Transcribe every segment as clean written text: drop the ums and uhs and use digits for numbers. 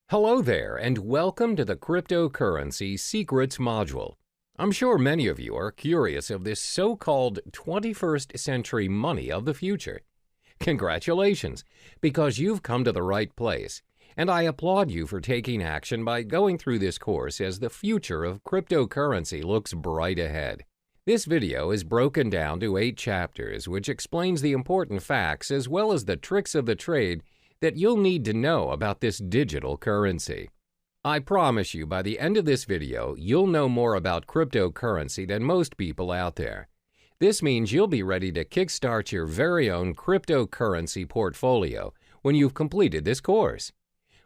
Hello there, and welcome to the Cryptocurrency Secrets module. I'm sure many of you are curious of this so-called 21st century money of the future. Congratulations, because you've come to the right place, and I applaud you for taking action by going through this course as the future of cryptocurrency looks bright ahead. This video is broken down to 8 chapters, which explains the important facts as well as the tricks of the trade that you'll need to know about this digital currency. I promise you by the end of this video, you'll know more about cryptocurrency than most people out there. This means you'll be ready to kickstart your very own cryptocurrency portfolio when you've completed this course.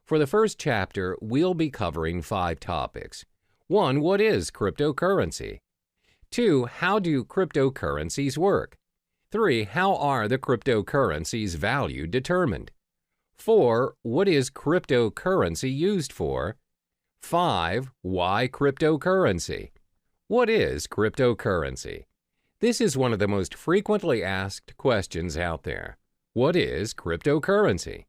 For the first chapter, we'll be covering 5 topics. 1. What is cryptocurrency? 2. How do cryptocurrencies work? 3. How are the cryptocurrency's value determined? 4. What is cryptocurrency used for? 5. Why cryptocurrency? What is cryptocurrency? This is one of the most frequently asked questions out there. What is cryptocurrency?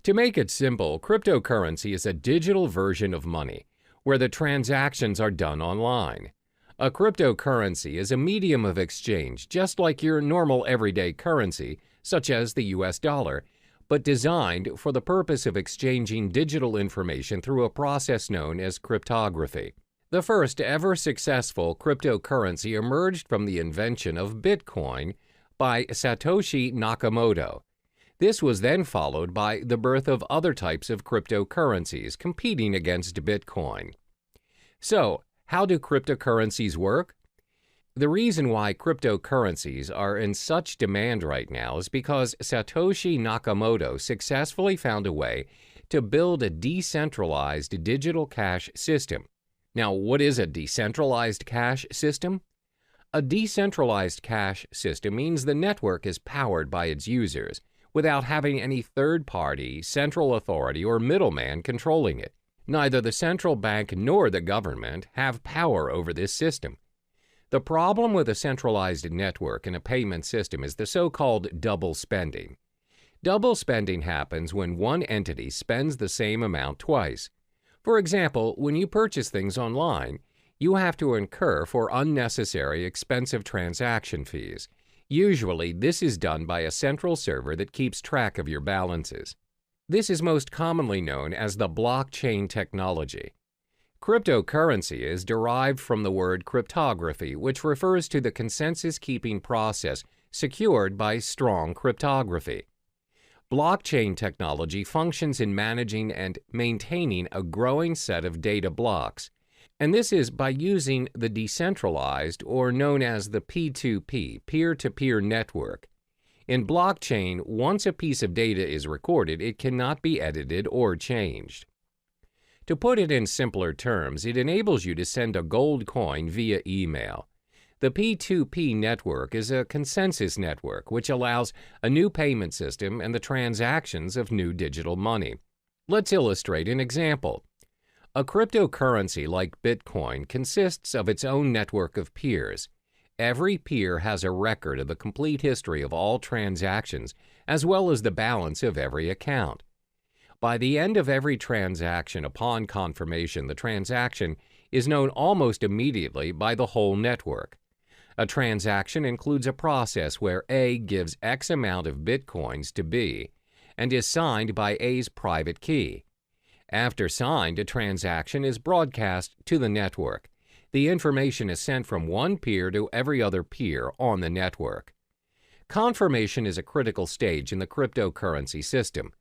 To make it simple, cryptocurrency is a digital version of money, where the transactions are done online. A cryptocurrency is a medium of exchange, just like your normal everyday currency, such as the US dollar, but designed for the purpose of exchanging digital information through a process known as cryptography. The first ever successful cryptocurrency emerged from the invention of Bitcoin by Satoshi Nakamoto. This was then followed by the birth of other types of cryptocurrencies competing against Bitcoin. So, how do cryptocurrencies work? The reason why cryptocurrencies are in such demand right now is because Satoshi Nakamoto successfully found a way to build a decentralized digital cash system. Now, what is a decentralized cash system? A decentralized cash system means the network is powered by its users without having any third-party, central authority, or middleman controlling it. Neither the central bank nor the government have power over this system. The problem with a centralized network and a payment system is the so-called double spending. Double spending happens when one entity spends the same amount twice. For example, when you purchase things online, you have to incur for unnecessary expensive transaction fees. Usually, this is done by a central server that keeps track of your balances. This is most commonly known as the blockchain technology. Cryptocurrency is derived from the word cryptography, which refers to the consensus-keeping process secured by strong cryptography. Blockchain technology functions in managing and maintaining a growing set of data blocks, and this is by using the decentralized, or known as the P2P, peer-to-peer network. In blockchain, once a piece of data is recorded, it cannot be edited or changed. To put it in simpler terms, it enables you to send a gold coin via email. The P2P network is a consensus network which allows a new payment system and the transactions of new digital money. Let's illustrate an example. A cryptocurrency like Bitcoin consists of its own network of peers. Every peer has a record of the complete history of all transactions, as well as the balance of every account. By the end of every transaction upon confirmation, the transaction is known almost immediately by the whole network. A transaction includes a process where A gives X amount of Bitcoins to B and is signed by A's private key. After signed, a transaction is broadcast to the network. The information is sent from one peer to every other peer on the network. Confirmation is a critical stage in the cryptocurrency system.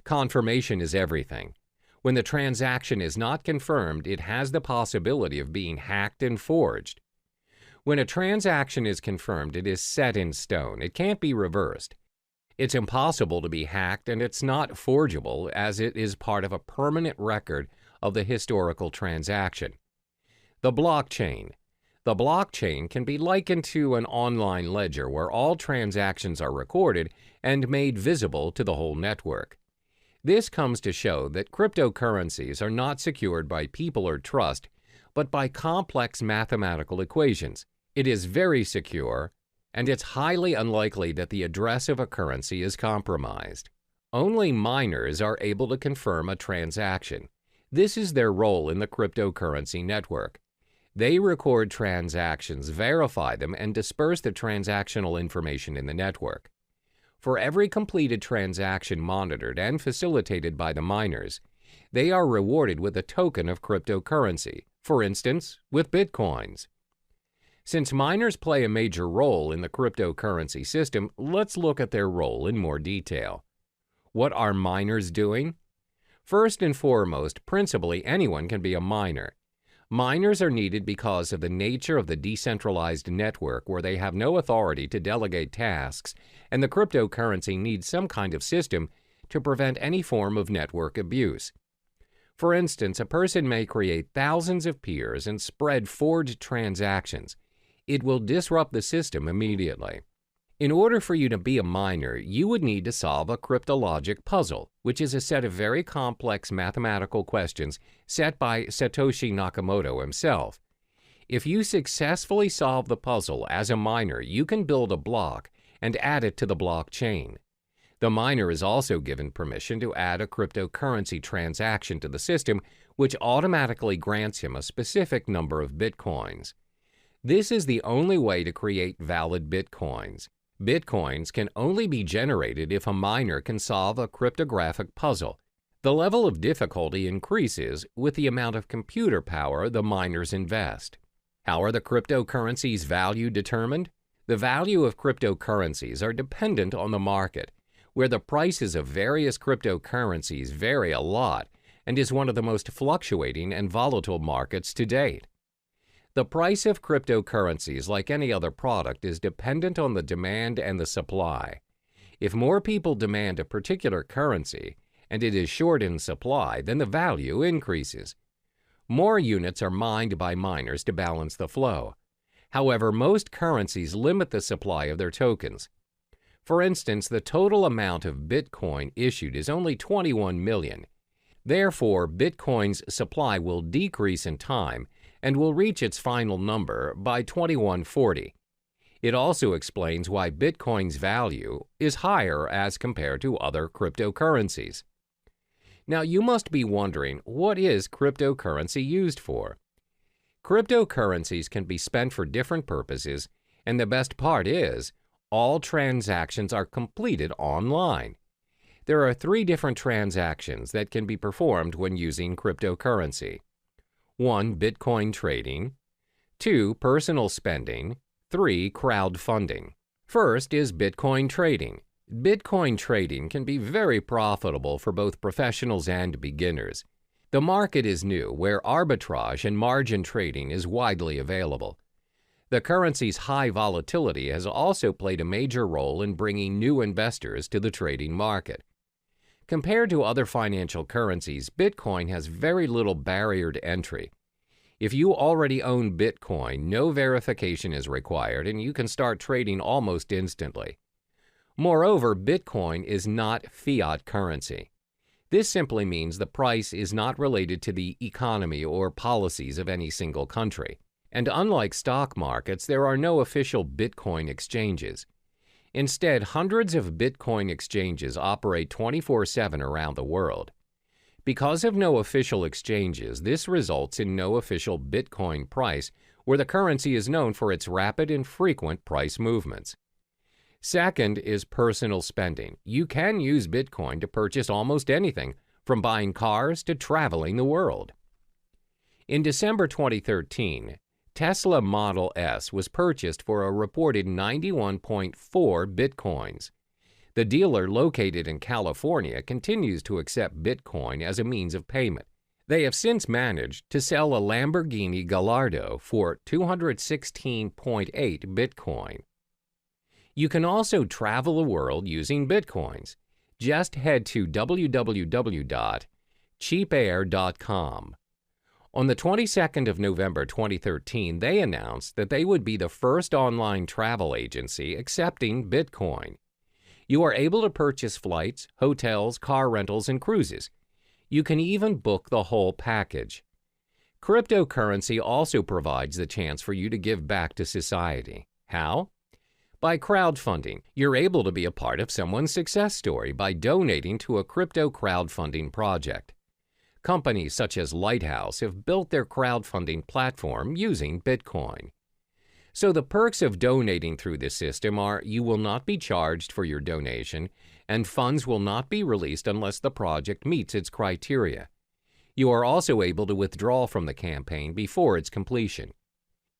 Confirmation is everything. When the transaction is not confirmed, it has the possibility of being hacked and forged. When a transaction is confirmed, it is set in stone. It can't be reversed. It's impossible to be hacked, and it's not forgeable as it is part of a permanent record of the historical transaction. The blockchain. The blockchain can be likened to an online ledger where all transactions are recorded and made visible to the whole network. This comes to show that cryptocurrencies are not secured by people or trust, but by complex mathematical equations. It is very secure, and it's highly unlikely that the address of a currency is compromised. Only miners are able to confirm a transaction. This is their role in the cryptocurrency network. They record transactions, verify them, and disperse the transactional information in the network. For every completed transaction monitored and facilitated by the miners, they are rewarded with a token of cryptocurrency, for instance, with bitcoins. Since miners play a major role in the cryptocurrency system, let's look at their role in more detail. What are miners doing? First and foremost, principally anyone can be a miner. Miners are needed because of the nature of the decentralized network where they have no authority to delegate tasks, and the cryptocurrency needs some kind of system to prevent any form of network abuse. For instance, a person may create thousands of peers and spread forged transactions. It will disrupt the system immediately. In order for you to be a miner, you would need to solve a cryptologic puzzle, which is a set of very complex mathematical questions set by Satoshi Nakamoto himself. If you successfully solve the puzzle as a miner, you can build a block and add it to the blockchain. The miner is also given permission to add a cryptocurrency transaction to the system, which automatically grants him a specific number of bitcoins. This is the only way to create valid bitcoins. Bitcoins can only be generated if a miner can solve a cryptographic puzzle. The level of difficulty increases with the amount of computer power the miners invest. How are the cryptocurrencies' value determined? The value of cryptocurrencies are dependent on the market, where the prices of various cryptocurrencies vary a lot and is one of the most fluctuating and volatile markets to date. The price of cryptocurrencies, like any other product, is dependent on the demand and the supply. If more people demand a particular currency and it is short in supply, then the value increases. More units are mined by miners to balance the flow. However, most currencies limit the supply of their tokens. For instance, the total amount of Bitcoin issued is only 21 million. Therefore, Bitcoin's supply will decrease in time and will reach its final number by 2140. It also explains why Bitcoin's value is higher as compared to other cryptocurrencies. Now, you must be wondering, what is cryptocurrency used for? Cryptocurrencies can be spent for different purposes, and the best part is, all transactions are completed online. There are 3 different transactions that can be performed when using cryptocurrency. 1. Bitcoin trading. 2. Personal spending. 3. Crowdfunding. First is Bitcoin trading. Bitcoin trading can be very profitable for both professionals and beginners. The market is new, where arbitrage and margin trading is widely available. The currency's high volatility has also played a major role in bringing new investors to the trading market. Compared to other financial currencies, Bitcoin has very little barrier to entry. If you already own Bitcoin, no verification is required and you can start trading almost instantly. Moreover, Bitcoin is not fiat currency. This simply means the price is not related to the economy or policies of any single country. And unlike stock markets, there are no official Bitcoin exchanges. Instead, hundreds of Bitcoin exchanges operate 24/7 around the world. Because of no official exchanges, this results in no official Bitcoin price, where the currency is known for its rapid and frequent price movements. Second is personal spending. You can use Bitcoin to purchase almost anything, from buying cars to traveling the world. In December 2013, Tesla Model S was purchased for a reported 91.4 Bitcoins. The dealer, located in California, continues to accept Bitcoin as a means of payment. They have since managed to sell a Lamborghini Gallardo for 216.8 Bitcoin. You can also travel the world using Bitcoins. Just head to www.cheapair.com. On the 22nd of November 2013, they announced that they would be the first online travel agency accepting Bitcoin. You are able to purchase flights, hotels, car rentals, and cruises. You can even book the whole package. Cryptocurrency also provides the chance for you to give back to society. How? By crowdfunding. You're able to be a part of someone's success story by donating to a crypto crowdfunding project. Companies such as Lighthouse have built their crowdfunding platform using Bitcoin. So the perks of donating through this system are you will not be charged for your donation, and funds will not be released unless the project meets its criteria. You are also able to withdraw from the campaign before its completion.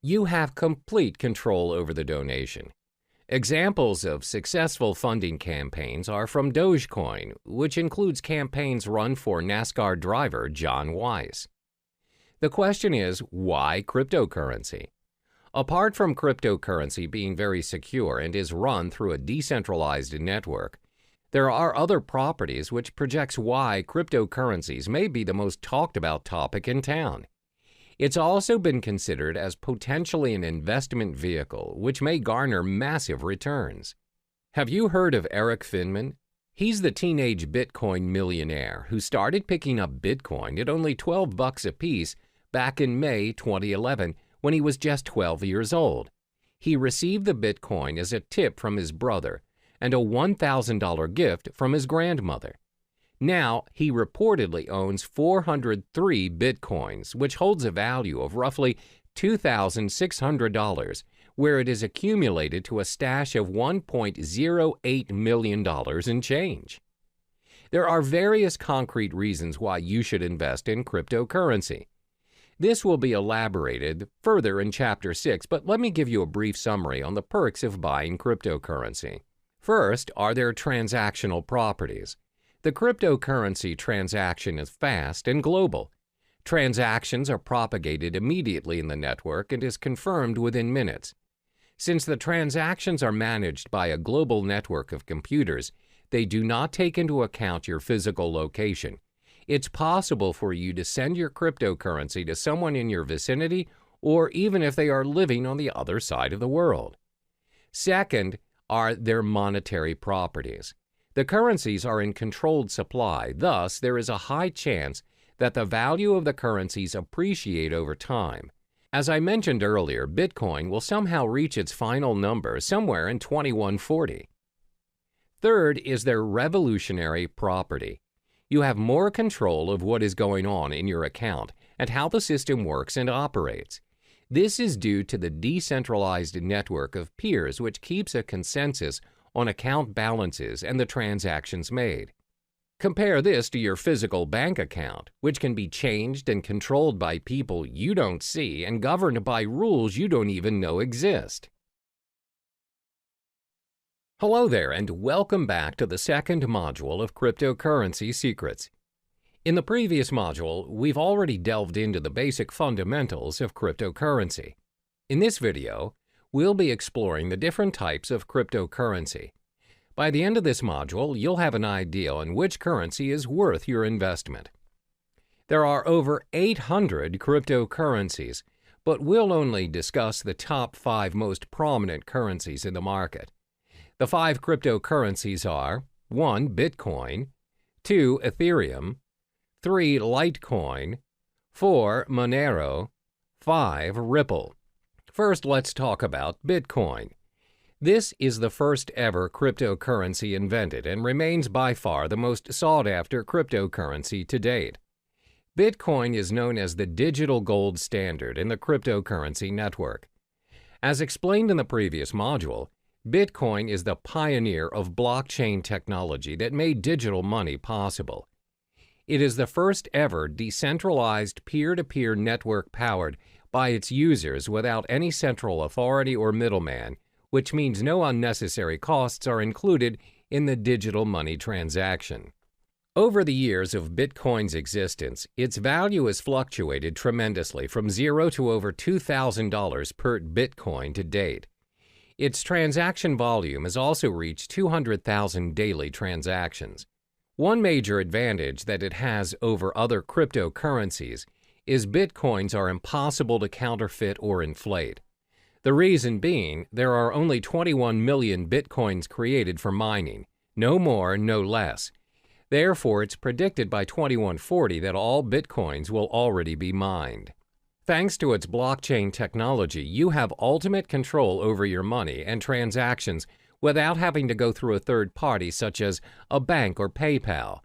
You have complete control over the donation. Examples of successful funding campaigns are from Dogecoin, which includes campaigns run for NASCAR driver John Weiss. The question is, why cryptocurrency? Apart from cryptocurrency being very secure and is run through a decentralized network, there are other properties which projects why cryptocurrencies may be the most talked about topic in town. It's also been considered as potentially an investment vehicle which may garner massive returns. Have you heard of Eric Finman? He's the teenage Bitcoin millionaire who started picking up Bitcoin at only $12 a piece back in May 2011 when he was just 12 years old. He received the Bitcoin as a tip from his brother and a $1,000 gift from his grandmother. Now, he reportedly owns 403 Bitcoins, which holds a value of roughly $2,600, where it is accumulated to a stash of $1.08 million in change. There are various concrete reasons why you should invest in cryptocurrency. This will be elaborated further in Chapter 6, but let me give you a brief summary on the perks of buying cryptocurrency. First are their transactional properties. The cryptocurrency transaction is fast and global. Transactions are propagated immediately in the network and is confirmed within minutes. Since the transactions are managed by a global network of computers, they do not take into account your physical location. It's possible for you to send your cryptocurrency to someone in your vicinity or even if they are living on the other side of the world. Second are their monetary properties. The currencies are in controlled supply, thus there is a high chance that the value of the currencies appreciate over time. As I mentioned earlier, Bitcoin will somehow reach its final number somewhere in 2140. Third is their revolutionary property. You have more control of what is going on in your account and how the system works and operates. This is due to the decentralized network of peers which keeps a consensus on account balances and the transactions made. Compare this to your physical bank account, which can be changed and controlled by people you don't see and governed by rules you don't even know exist. Hello there, and welcome back to the second module of Cryptocurrency Secrets. In the previous module, we've already delved into the basic fundamentals of cryptocurrency. In this video, we'll be exploring the different types of cryptocurrency. By the end of this module, you'll have an idea on which currency is worth your investment. There are over 800 cryptocurrencies, but we'll only discuss the top 5 most prominent currencies in the market. The 5 cryptocurrencies are 1. Bitcoin, 2. Ethereum, 3. Litecoin, 4. Monero, 5. Ripple. First, let's talk about Bitcoin. This is the first ever cryptocurrency invented and remains by far the most sought-after cryptocurrency to date. Bitcoin is known as the digital gold standard in the cryptocurrency network. As explained in the previous module, Bitcoin is the pioneer of blockchain technology that made digital money possible. It is the first ever decentralized peer-to-peer network powered by its users without any central authority or middleman, which means no unnecessary costs are included in the digital money transaction. Over the years of Bitcoin's existence, its value has fluctuated tremendously from $0 to over $2,000 per Bitcoin to date. Its transaction volume has also reached 200,000 daily transactions. One major advantage that it has over other cryptocurrencies is Bitcoins are impossible to counterfeit or inflate. The reason being, there are only 21 million Bitcoins created for mining, no more, no less. Therefore, it's predicted by 2140 that all Bitcoins will already be mined. Thanks to its blockchain technology, you have ultimate control over your money and transactions without having to go through a third party such as a bank or PayPal.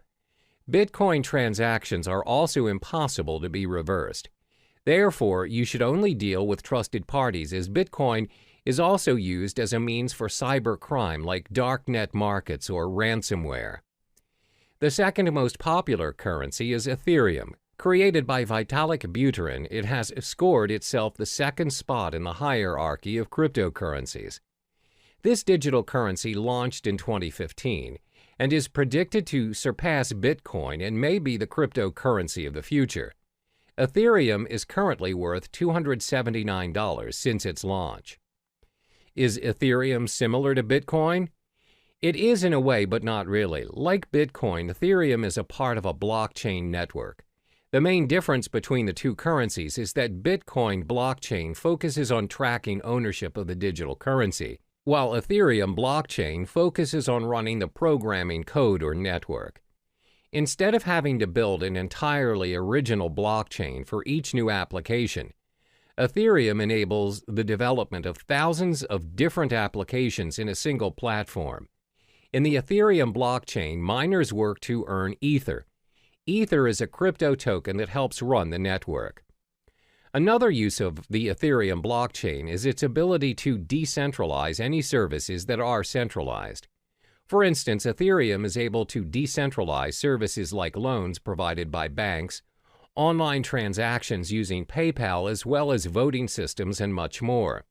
Bitcoin transactions are also impossible to be reversed. Therefore, you should only deal with trusted parties, as Bitcoin is also used as a means for cybercrime like darknet markets or ransomware. The second most popular currency is Ethereum. Created by Vitalik Buterin, it has scored itself the second spot in the hierarchy of cryptocurrencies. This digital currency launched in 2015 and is predicted to surpass Bitcoin and may be the cryptocurrency of the future. Ethereum is currently worth $279 since its launch. Is Ethereum similar to Bitcoin? It is in a way, but not really. Like Bitcoin, Ethereum is a part of a blockchain network. The main difference between the two currencies is that Bitcoin blockchain focuses on tracking ownership of the digital currency, while Ethereum blockchain focuses on running the programming code or network. Instead of having to build an entirely original blockchain for each new application, Ethereum enables the development of thousands of different applications in a single platform. In the Ethereum blockchain, miners work to earn Ether. Ether is a crypto token that helps run the network. Another use of the Ethereum blockchain is its ability to decentralize any services that are centralized. For instance, Ethereum is able to decentralize services like loans provided by banks, online transactions using PayPal, as well as voting systems and much more.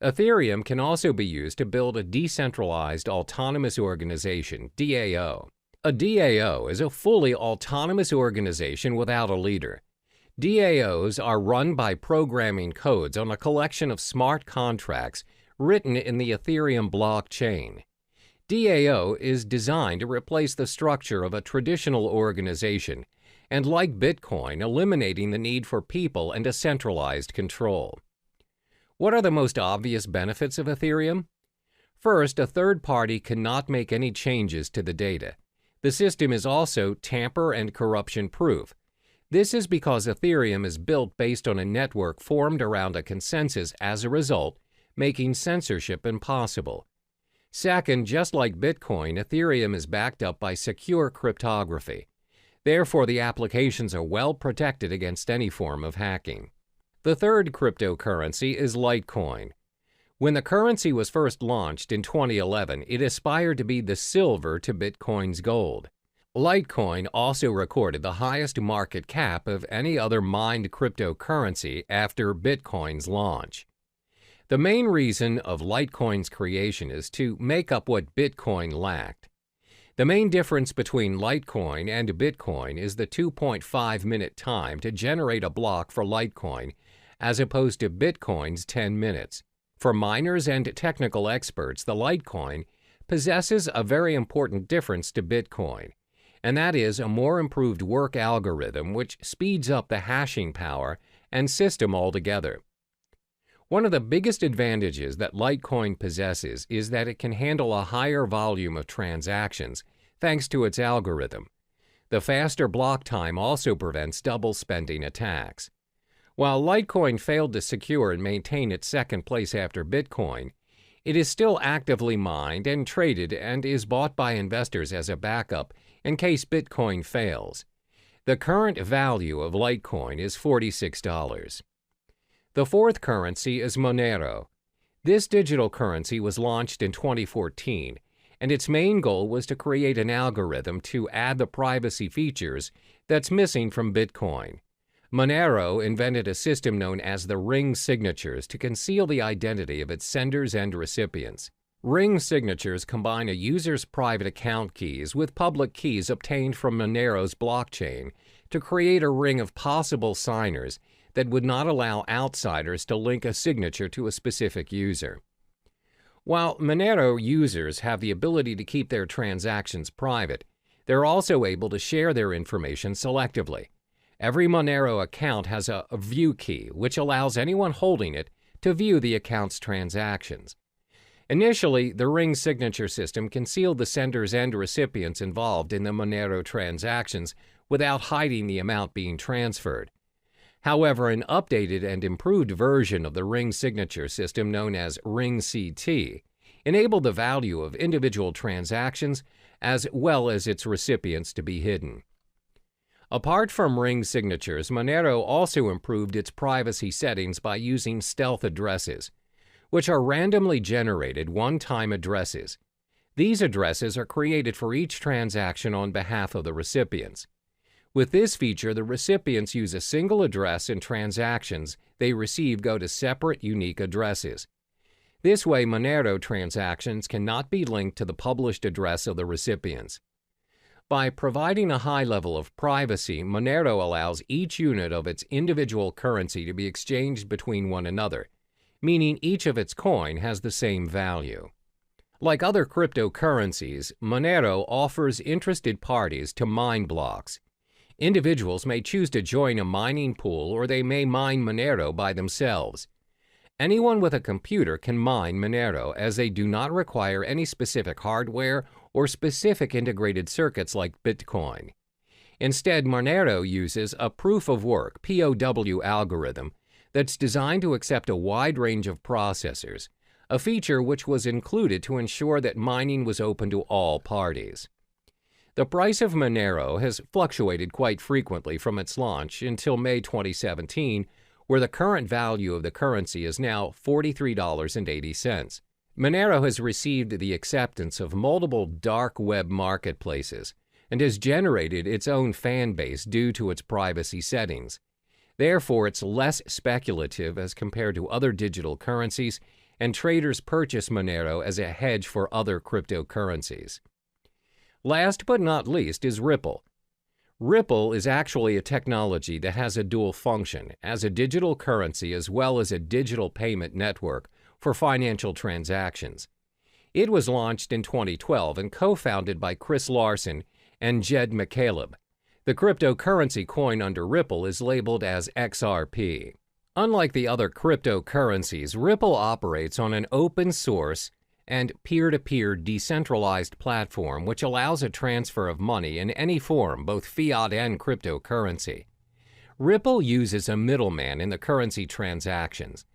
Ethereum can also be used to build a decentralized autonomous organization, DAO. A DAO is a fully autonomous organization without a leader. DAOs are run by programming codes on a collection of smart contracts written in the Ethereum blockchain. DAO is designed to replace the structure of a traditional organization and, like Bitcoin, eliminating the need for people and a centralized control. What are the most obvious benefits of Ethereum? First, a third party cannot make any changes to the data. The system is also tamper and corruption proof. This is because Ethereum is built based on a network formed around a consensus, as a result, making censorship impossible. Second, just like Bitcoin, Ethereum is backed up by secure cryptography. Therefore, the applications are well protected against any form of hacking. The third cryptocurrency is Litecoin. When the currency was first launched in 2011, it aspired to be the silver to Bitcoin's gold. Litecoin also recorded the highest market cap of any other mined cryptocurrency after Bitcoin's launch. The main reason of Litecoin's creation is to make up what Bitcoin lacked. The main difference between Litecoin and Bitcoin is the 2.5-minute time to generate a block for Litecoin, as opposed to Bitcoin's 10 minutes. For miners and technical experts, the Litecoin possesses a very important difference to Bitcoin, and that is a more improved work algorithm which speeds up the hashing power and system altogether. One of the biggest advantages that Litecoin possesses is that it can handle a higher volume of transactions thanks to its algorithm. The faster block time also prevents double spending attacks. While Litecoin failed to secure and maintain its second place after Bitcoin, it is still actively mined and traded and is bought by investors as a backup in case Bitcoin fails. The current value of Litecoin is $46. The fourth currency is Monero. This digital currency was launched in 2014, and its main goal was to create an algorithm to add the privacy features that's missing from Bitcoin. Monero invented a system known as the ring signatures to conceal the identity of its senders and recipients. Ring signatures combine a user's private account keys with public keys obtained from Monero's blockchain to create a ring of possible signers that would not allow outsiders to link a signature to a specific user. While Monero users have the ability to keep their transactions private, they're also able to share their information selectively. Every Monero account has a view key, which allows anyone holding it to view the account's transactions. Initially, the ring signature system concealed the senders and recipients involved in the Monero transactions without hiding the amount being transferred. However, an updated and improved version of the ring signature system known as Ring CT enabled the value of individual transactions as well as its recipients to be hidden. Apart from ring signatures, Monero also improved its privacy settings by using stealth addresses, which are randomly generated one-time addresses. These addresses are created for each transaction on behalf of the recipients. With this feature, the recipients use a single address and transactions they receive go to separate, unique addresses. This way, Monero transactions cannot be linked to the published address of the recipients. By providing a high level of privacy, Monero allows each unit of its individual currency to be exchanged between one another, meaning each of its coin has the same value. Like other cryptocurrencies, Monero offers interested parties to mine blocks. Individuals may choose to join a mining pool, or they may mine Monero by themselves. Anyone with a computer can mine Monero, as they do not require any specific hardware or specific integrated circuits like Bitcoin. Instead, Monero uses a proof-of-work (POW) algorithm that's designed to accept a wide range of processors, a feature which was included to ensure that mining was open to all parties. The price of Monero has fluctuated quite frequently from its launch until May 2017, where the current value of the currency is now $43.80. Monero has received the acceptance of multiple dark web marketplaces and has generated its own fan base due to its privacy settings. Therefore, it's less speculative as compared to other digital currencies, and traders purchase Monero as a hedge for other cryptocurrencies. Last but not least is Ripple. Ripple is actually a technology that has a dual function as a digital currency as well as a digital payment network for financial transactions. It was launched in 2012 and co-founded by Chris Larsen and Jed McCaleb. The cryptocurrency coin under Ripple is labeled as XRP. Unlike the other cryptocurrencies, Ripple operates on an open source and peer-to-peer decentralized platform which allows a transfer of money in any form, both fiat and cryptocurrency. Ripple uses a middleman in the currency transactions.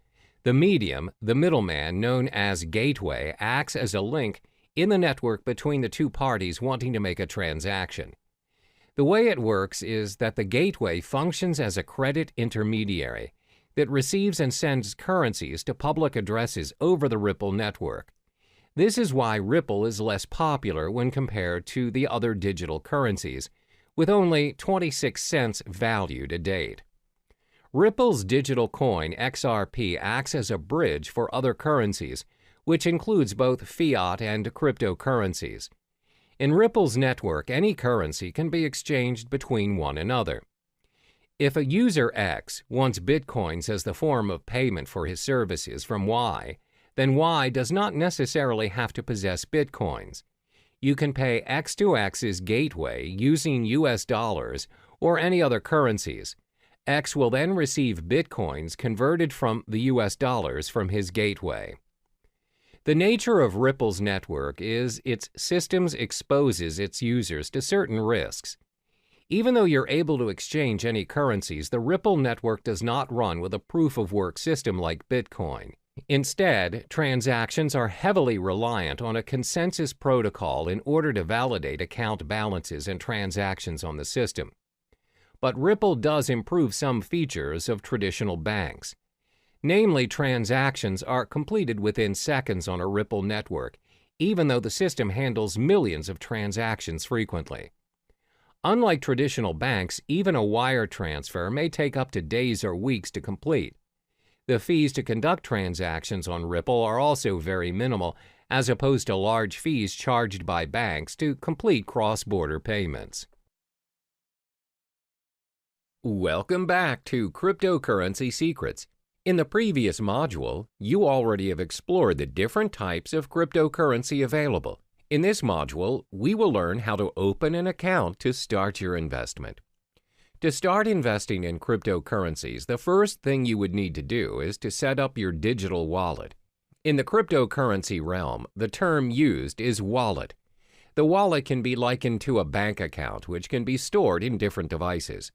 The medium, the middleman known as gateway, acts as a link in the network between the two parties wanting to make a transaction. The way it works is that the gateway functions as a credit intermediary that receives and sends currencies to public addresses over the Ripple network. This is why Ripple is less popular when compared to the other digital currencies, with only 26 cents value to date. Ripple's digital coin XRP acts as a bridge for other currencies, which includes both fiat and cryptocurrencies. In Ripple's network, any currency can be exchanged between one another. If a user X wants Bitcoins as the form of payment for his services from Y, then Y does not necessarily have to possess Bitcoins. You can pay X to X's gateway using US dollars or any other currencies. X will then receive Bitcoins converted from the US dollars from his gateway. The nature of Ripple's network is its systems exposes its users to certain risks. Even though you're able to exchange any currencies, the Ripple network does not run with a proof-of-work system like Bitcoin. Instead, transactions are heavily reliant on a consensus protocol in order to validate account balances and transactions on the system. But Ripple does improve some features of traditional banks. Namely, transactions are completed within seconds on a Ripple network, even though the system handles millions of transactions frequently. Unlike traditional banks, even a wire transfer may take up to days or weeks to complete. The fees to conduct transactions on Ripple are also very minimal, as opposed to large fees charged by banks to complete cross-border payments. Welcome back to Cryptocurrency Secrets. In the previous module, you already have explored the different types of cryptocurrency available. In this module, we will learn how to open an account to start your investment. To start investing in cryptocurrencies, the first thing you would need to do is to set up your digital wallet. In the cryptocurrency realm, the term used is wallet. The wallet can be likened to a bank account, which can be stored in different devices.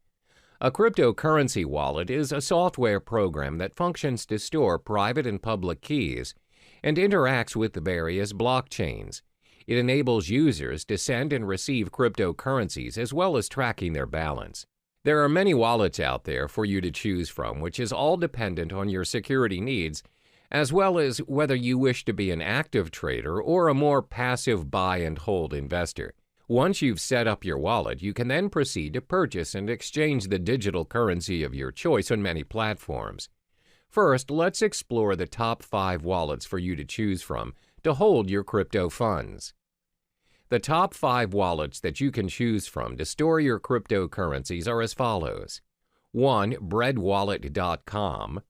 A cryptocurrency wallet is a software program that functions to store private and public keys and interacts with the various blockchains. It enables users to send and receive cryptocurrencies as well as tracking their balance. There are many wallets out there for you to choose from, which is all dependent on your security needs, as well as whether you wish to be an active trader or a more passive buy and hold investor. Once you've set up your wallet, you can then proceed to purchase and exchange the digital currency of your choice on many platforms. First, let's explore the top 5 wallets for you to choose from to hold your crypto funds. The top 5 wallets that you can choose from to store your cryptocurrencies are as follows. 1. breadwallet.com.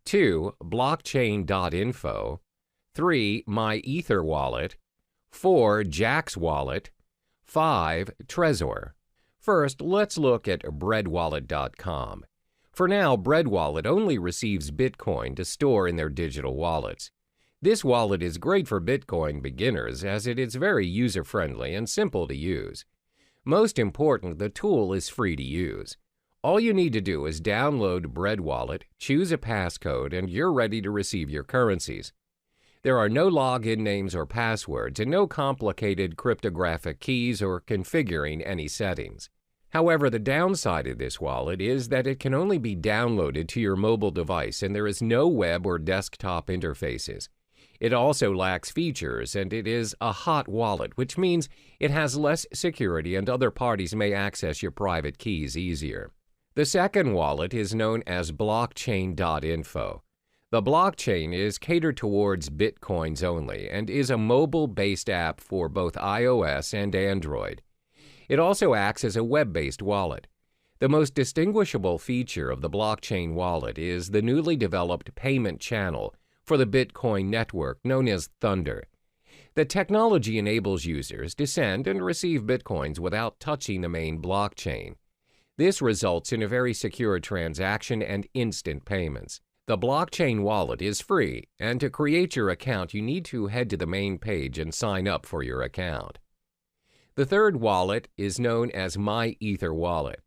2. blockchain.info. 3. MyEtherWallet. 4. Jaxx Wallet. 5. Trezor. First, let's look at breadwallet.com. For now, BreadWallet only receives Bitcoin to store in their digital wallets. This wallet is great for Bitcoin beginners as it is very user-friendly and simple to use. Most important, the tool is free to use. All you need to do is download BreadWallet, choose a passcode, and you're ready to receive your currencies. There are no login names or passwords and no complicated cryptographic keys or configuring any settings. However, the downside of this wallet is that it can only be downloaded to your mobile device and there is no web or desktop interfaces. It also lacks features and it is a hot wallet, which means it has less security and other parties may access your private keys easier. The second wallet is known as blockchain.info. The blockchain is catered towards Bitcoins only and is a mobile-based app for both iOS and Android. It also acts as a web-based wallet. The most distinguishable feature of the blockchain wallet is the newly developed payment channel for the Bitcoin network known as Thunder. The technology enables users to send and receive Bitcoins without touching the main blockchain. This results in a very secure transaction and instant payments. The blockchain wallet is free, and to create your account, you need to head to the main page and sign up for your account. The third wallet is known as MyEtherWallet.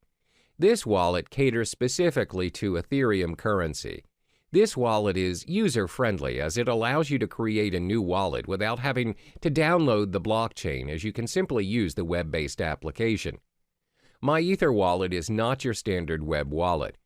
This wallet caters specifically to Ethereum currency. This wallet is user-friendly as it allows you to create a new wallet without having to download the blockchain, as you can simply use the web-based application. MyEtherWallet is not your standard web wallet.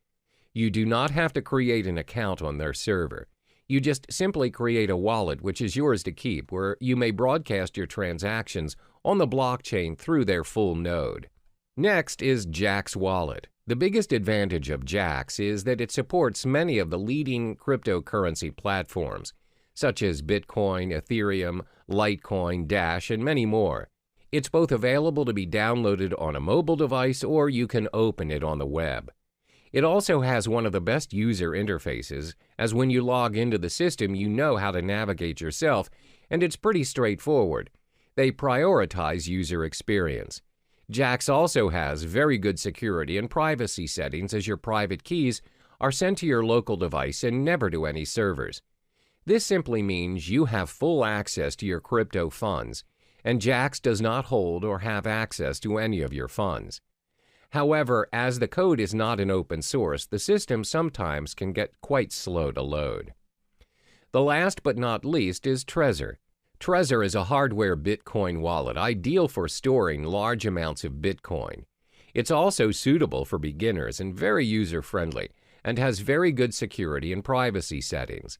You do not have to create an account on their server. You just simply create a wallet which is yours to keep, where you may broadcast your transactions on the blockchain through their full node. Next is Jaxx Wallet. The biggest advantage of Jaxx is that it supports many of the leading cryptocurrency platforms, such as Bitcoin, Ethereum, Litecoin, Dash, and many more. It's both available to be downloaded on a mobile device or you can open it on the web. It also has one of the best user interfaces, as when you log into the system, you know how to navigate yourself, and it's pretty straightforward. They prioritize user experience. Jaxx also has very good security and privacy settings, as your private keys are sent to your local device and never to any servers. This simply means you have full access to your crypto funds, and Jaxx does not hold or have access to any of your funds. However, as the code is not an open source, the system sometimes can get quite slow to load. The last but not least is Trezor. Trezor is a hardware Bitcoin wallet ideal for storing large amounts of Bitcoin. It's also suitable for beginners and very user-friendly, and has very good security and privacy settings.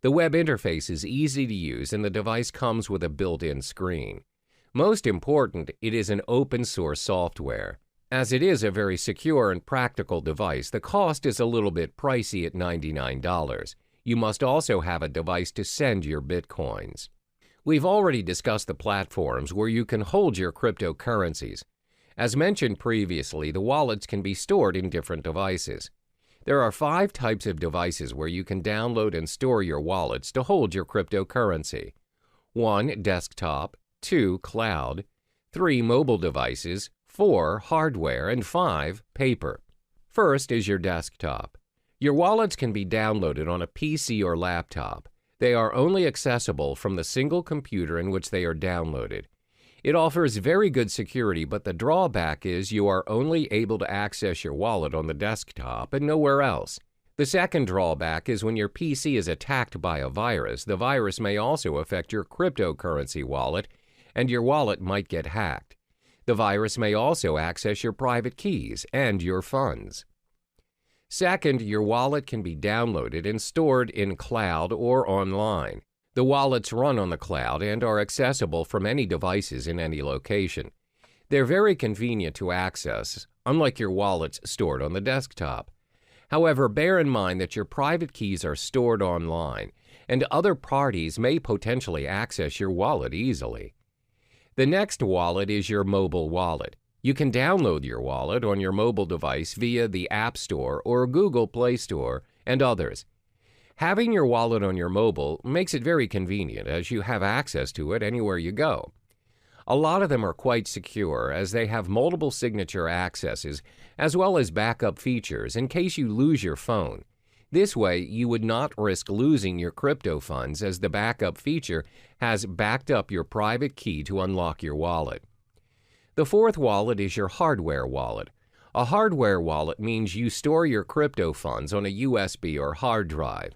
The web interface is easy to use and the device comes with a built-in screen. Most important, it is an open-source software. As it is a very secure and practical device, the cost is a little bit pricey at $99. You must also have a device to send your Bitcoins. We've already discussed the platforms where you can hold your cryptocurrencies. As mentioned previously, the wallets can be stored in different devices. There are 5 types of devices where you can download and store your wallets to hold your cryptocurrency. 1. Desktop. 2. Cloud. 3. Mobile devices. 4. Hardware. And 5. Paper. First is your desktop. Your wallets can be downloaded on a PC or laptop. They are only accessible from the single computer in which they are downloaded. It offers very good security, but the drawback is you are only able to access your wallet on the desktop and nowhere else. The second drawback is when your PC is attacked by a virus, the virus may also affect your cryptocurrency wallet, and your wallet might get hacked. The virus may also access your private keys and your funds. Second, your wallet can be downloaded and stored in cloud or online. The wallets run on the cloud and are accessible from any devices in any location. They're very convenient to access, unlike your wallets stored on the desktop. However, bear in mind that your private keys are stored online, and other parties may potentially access your wallet easily. The next wallet is your mobile wallet. You can download your wallet on your mobile device via the App Store or Google Play Store and others. Having your wallet on your mobile makes it very convenient as you have access to it anywhere you go. A lot of them are quite secure as they have multiple signature accesses as well as backup features in case you lose your phone. This way, you would not risk losing your crypto funds as the backup feature has backed up your private key to unlock your wallet. The fourth wallet is your hardware wallet. A hardware wallet means you store your crypto funds on a USB or hard drive.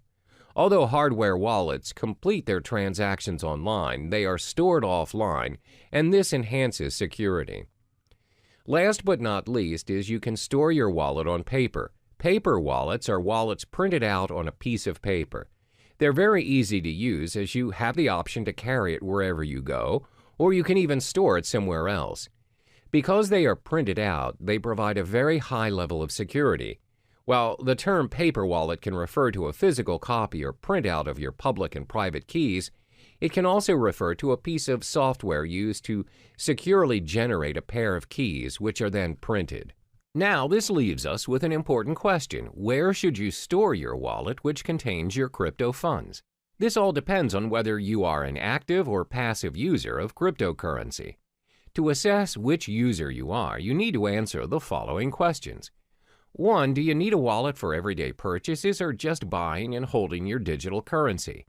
Although hardware wallets complete their transactions online, they are stored offline, and this enhances security. Last but not least is you can store your wallet on paper. Paper wallets are wallets printed out on a piece of paper. They're very easy to use as you have the option to carry it wherever you go, or you can even store it somewhere else. Because they are printed out, they provide a very high level of security. While the term paper wallet can refer to a physical copy or printout of your public and private keys, it can also refer to a piece of software used to securely generate a pair of keys, which are then printed. Now, this leaves us with an important question. Where should you store your wallet which contains your crypto funds? This all depends on whether you are an active or passive user of cryptocurrency. To assess which user you are, you need to answer the following questions. 1. Do you need a wallet for everyday purchases or just buying and holding your digital currency?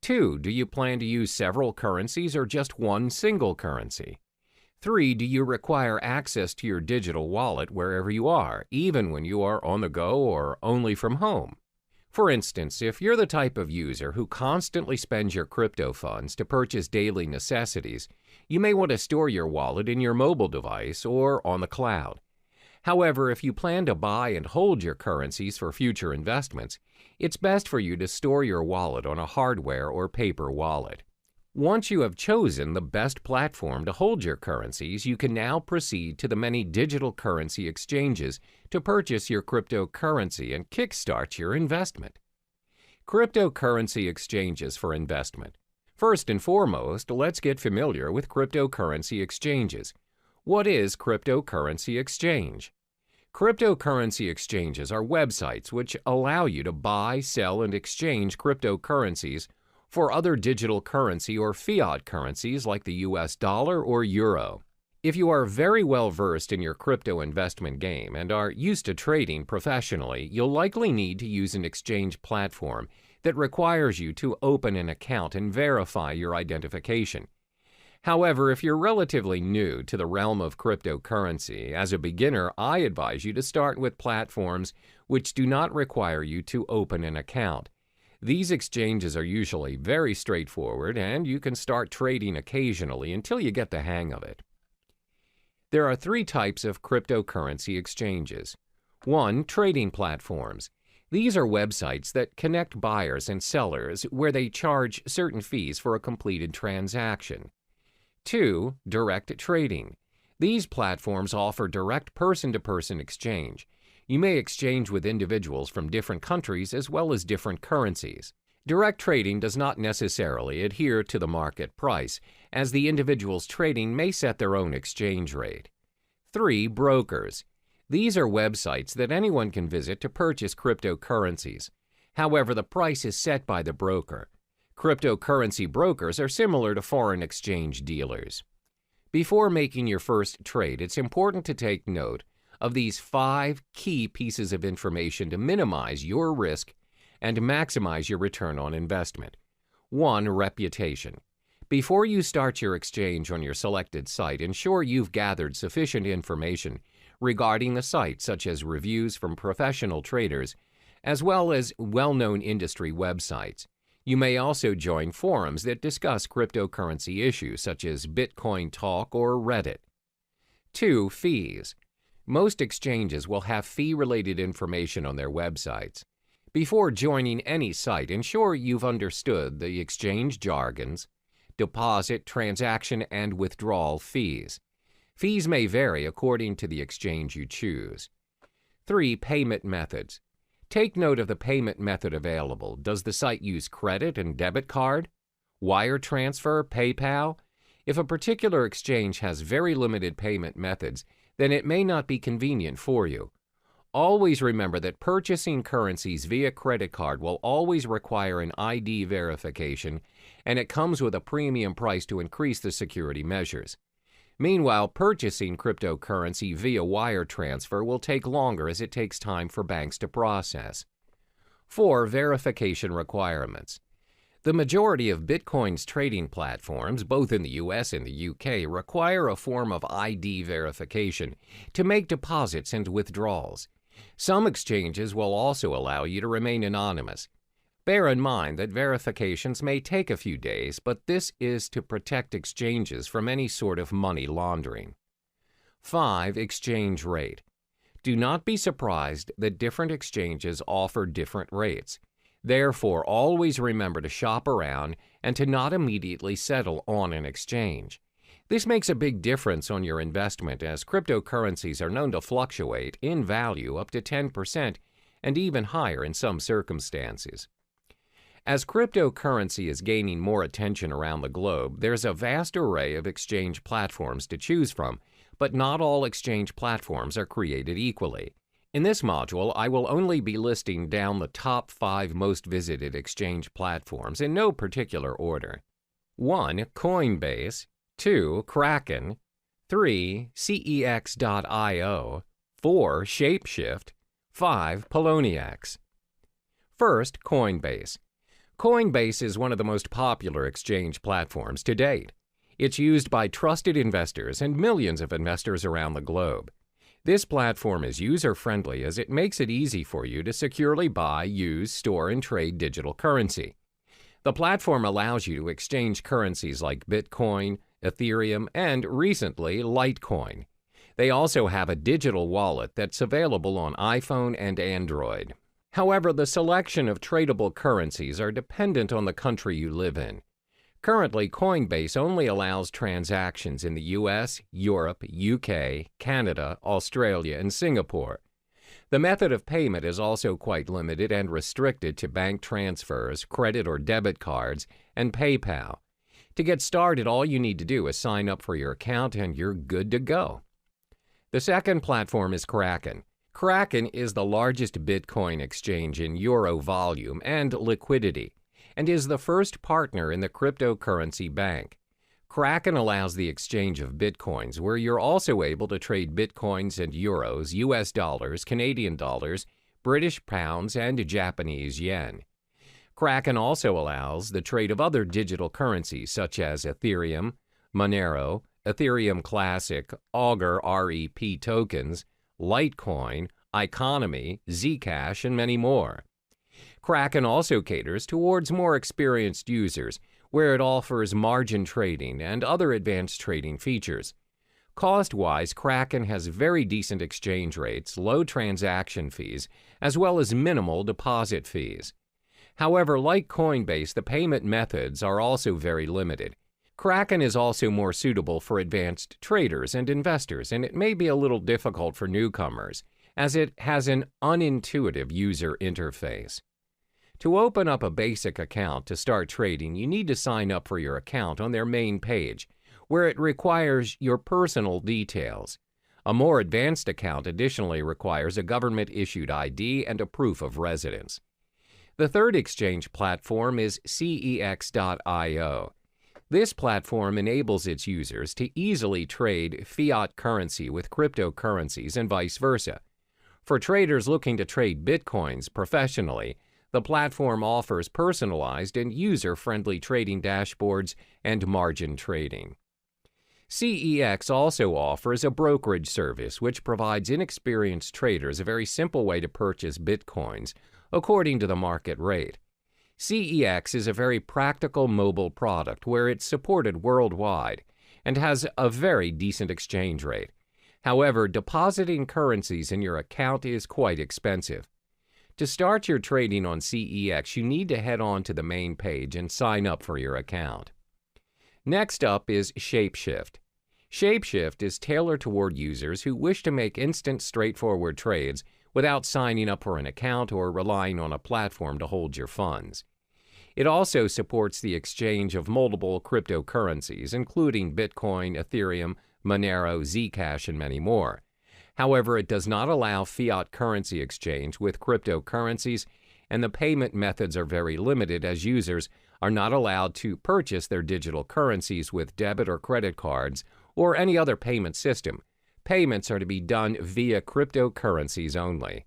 2. Do you plan to use several currencies or just one single currency? 3. Do you require access to your digital wallet wherever you are, even when you are on the go or only from home? For instance, if you're the type of user who constantly spends your crypto funds to purchase daily necessities, you may want to store your wallet in your mobile device or on the cloud. However, if you plan to buy and hold your currencies for future investments, it's best for you to store your wallet on a hardware or paper wallet. Once you have chosen the best platform to hold your currencies, you can now proceed to the many digital currency exchanges to purchase your cryptocurrency and kickstart your investment. Cryptocurrency exchanges for investment. First and foremost, let's get familiar with cryptocurrency exchanges. What is cryptocurrency exchange? Cryptocurrency exchanges are websites which allow you to buy, sell, and exchange cryptocurrencies for other digital currency or fiat currencies like the US dollar or euro. If you are very well versed in your crypto investment game and are used to trading professionally, you'll likely need to use an exchange platform that requires you to open an account and verify your identification. However, if you're relatively new to the realm of cryptocurrency, as a beginner, I advise you to start with platforms which do not require you to open an account. These exchanges are usually very straightforward, and you can start trading occasionally until you get the hang of it. There are 3 types of cryptocurrency exchanges. 1. Trading platforms. These are websites that connect buyers and sellers where they charge certain fees for a completed transaction. 2. Direct trading. These platforms offer direct person-to-person exchange. You may exchange with individuals from different countries as well as different currencies. Direct trading does not necessarily adhere to the market price, as the individuals trading may set their own exchange rate. 3. Brokers. These are websites that anyone can visit to purchase cryptocurrencies. However, the price is set by the broker. Cryptocurrency brokers are similar to foreign exchange dealers. Before making your first trade, it's important to take note of these 5 key pieces of information to minimize your risk and maximize your return on investment. 1. Reputation. Before you start your exchange on your selected site, ensure you've gathered sufficient information regarding the site, such as reviews from professional traders, as well as well-known industry websites. You may also join forums that discuss cryptocurrency issues, such as Bitcoin Talk or Reddit. 2. Fees. Most exchanges will have fee-related information on their websites. Before joining any site, ensure you've understood the exchange jargons, deposit, transaction, and withdrawal fees. Fees may vary according to the exchange you choose. 3. Payment methods. Take note of the payment method available. Does the site use credit and debit card, wire transfer, PayPal? If a particular exchange has very limited payment methods, then it may not be convenient for you. Always remember that purchasing currencies via credit card will always require an ID verification, and it comes with a premium price to increase the security measures. Meanwhile, purchasing cryptocurrency via wire transfer will take longer as it takes time for banks to process. 4. Verification requirements. The majority of Bitcoin's trading platforms, both in the US and the UK, require a form of ID verification to make deposits and withdrawals. Some exchanges will also allow you to remain anonymous. Bear in mind that verifications may take a few days, but this is to protect exchanges from any sort of money laundering. 5. Exchange rate. Do not be surprised that different exchanges offer different rates. Therefore, always remember to shop around and to not immediately settle on an exchange. This makes a big difference on your investment, as cryptocurrencies are known to fluctuate in value up to 10% and even higher in some circumstances. As cryptocurrency is gaining more attention around the globe, there's a vast array of exchange platforms to choose from, but not all exchange platforms are created equally. In this module, I will only be listing down the top 5 most visited exchange platforms in no particular order. 1. Coinbase. 2. Kraken. 3. CEX.io. 4. Shapeshift. 5. Poloniex. First, Coinbase. Coinbase is one of the most popular exchange platforms to date. It's used by trusted investors and millions of investors around the globe. This platform is user-friendly as it makes it easy for you to securely buy, use, store, and trade digital currency. The platform allows you to exchange currencies like Bitcoin, Ethereum, and recently, Litecoin. They also have a digital wallet that's available on iPhone and Android. However, the selection of tradable currencies are dependent on the country you live in. Currently, Coinbase only allows transactions in the US, Europe, UK, Canada, Australia, and Singapore. The method of payment is also quite limited and restricted to bank transfers, credit or debit cards, and PayPal. To get started, all you need to do is sign up for your account and you're good to go. The second platform is Kraken. Kraken is the largest Bitcoin exchange in euro volume and liquidity, and is the first partner in the cryptocurrency bank. Kraken allows the exchange of Bitcoins, where you're also able to trade Bitcoins and euros, US dollars, Canadian dollars, British pounds, and Japanese yen. Kraken also allows the trade of other digital currencies such as Ethereum, Monero, Ethereum Classic, Augur REP tokens, Litecoin, Economy, Zcash, and many more. Kraken also caters towards more experienced users, where it offers margin trading and other advanced trading features. Cost-wise, Kraken has very decent exchange rates, low transaction fees, as well as minimal deposit fees. However, like Coinbase, the payment methods are also very limited. Kraken is also more suitable for advanced traders and investors, and it may be a little difficult for newcomers, as it has an unintuitive user interface. To open up a basic account to start trading, you need to sign up for your account on their main page, where it requires your personal details. A more advanced account additionally requires a government-issued ID and a proof of residence. The third exchange platform is CEX.io. This platform enables its users to easily trade fiat currency with cryptocurrencies and vice versa. For traders looking to trade Bitcoins professionally, the platform offers personalized and user-friendly trading dashboards and margin trading. CEX also offers a brokerage service which provides inexperienced traders a very simple way to purchase Bitcoins according to the market rate. CEX is a very practical mobile product where it's supported worldwide and has a very decent exchange rate. However, depositing currencies in your account is quite expensive. To start your trading on CEX, you need to head on to the main page and sign up for your account. Next up is Shapeshift. Shapeshift is tailored toward users who wish to make instant, straightforward trades without signing up for an account or relying on a platform to hold your funds. It also supports the exchange of multiple cryptocurrencies, including Bitcoin, Ethereum, Monero, Zcash, and many more. However, it does not allow fiat currency exchange with cryptocurrencies, and the payment methods are very limited as users are not allowed to purchase their digital currencies with debit or credit cards or any other payment system. Payments are to be done via cryptocurrencies only.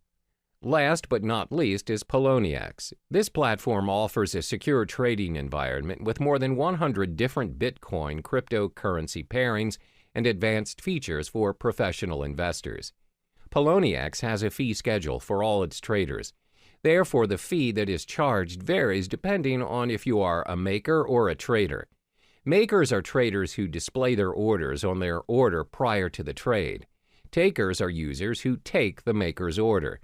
Last but not least is Poloniex. This platform offers a secure trading environment with more than 100 different Bitcoin cryptocurrency pairings and advanced features for professional investors. Poloniex has a fee schedule for all its traders. Therefore, the fee that is charged varies depending on if you are a maker or a trader. Makers are traders who display their orders on their order prior to the trade. Takers are users who take the maker's order.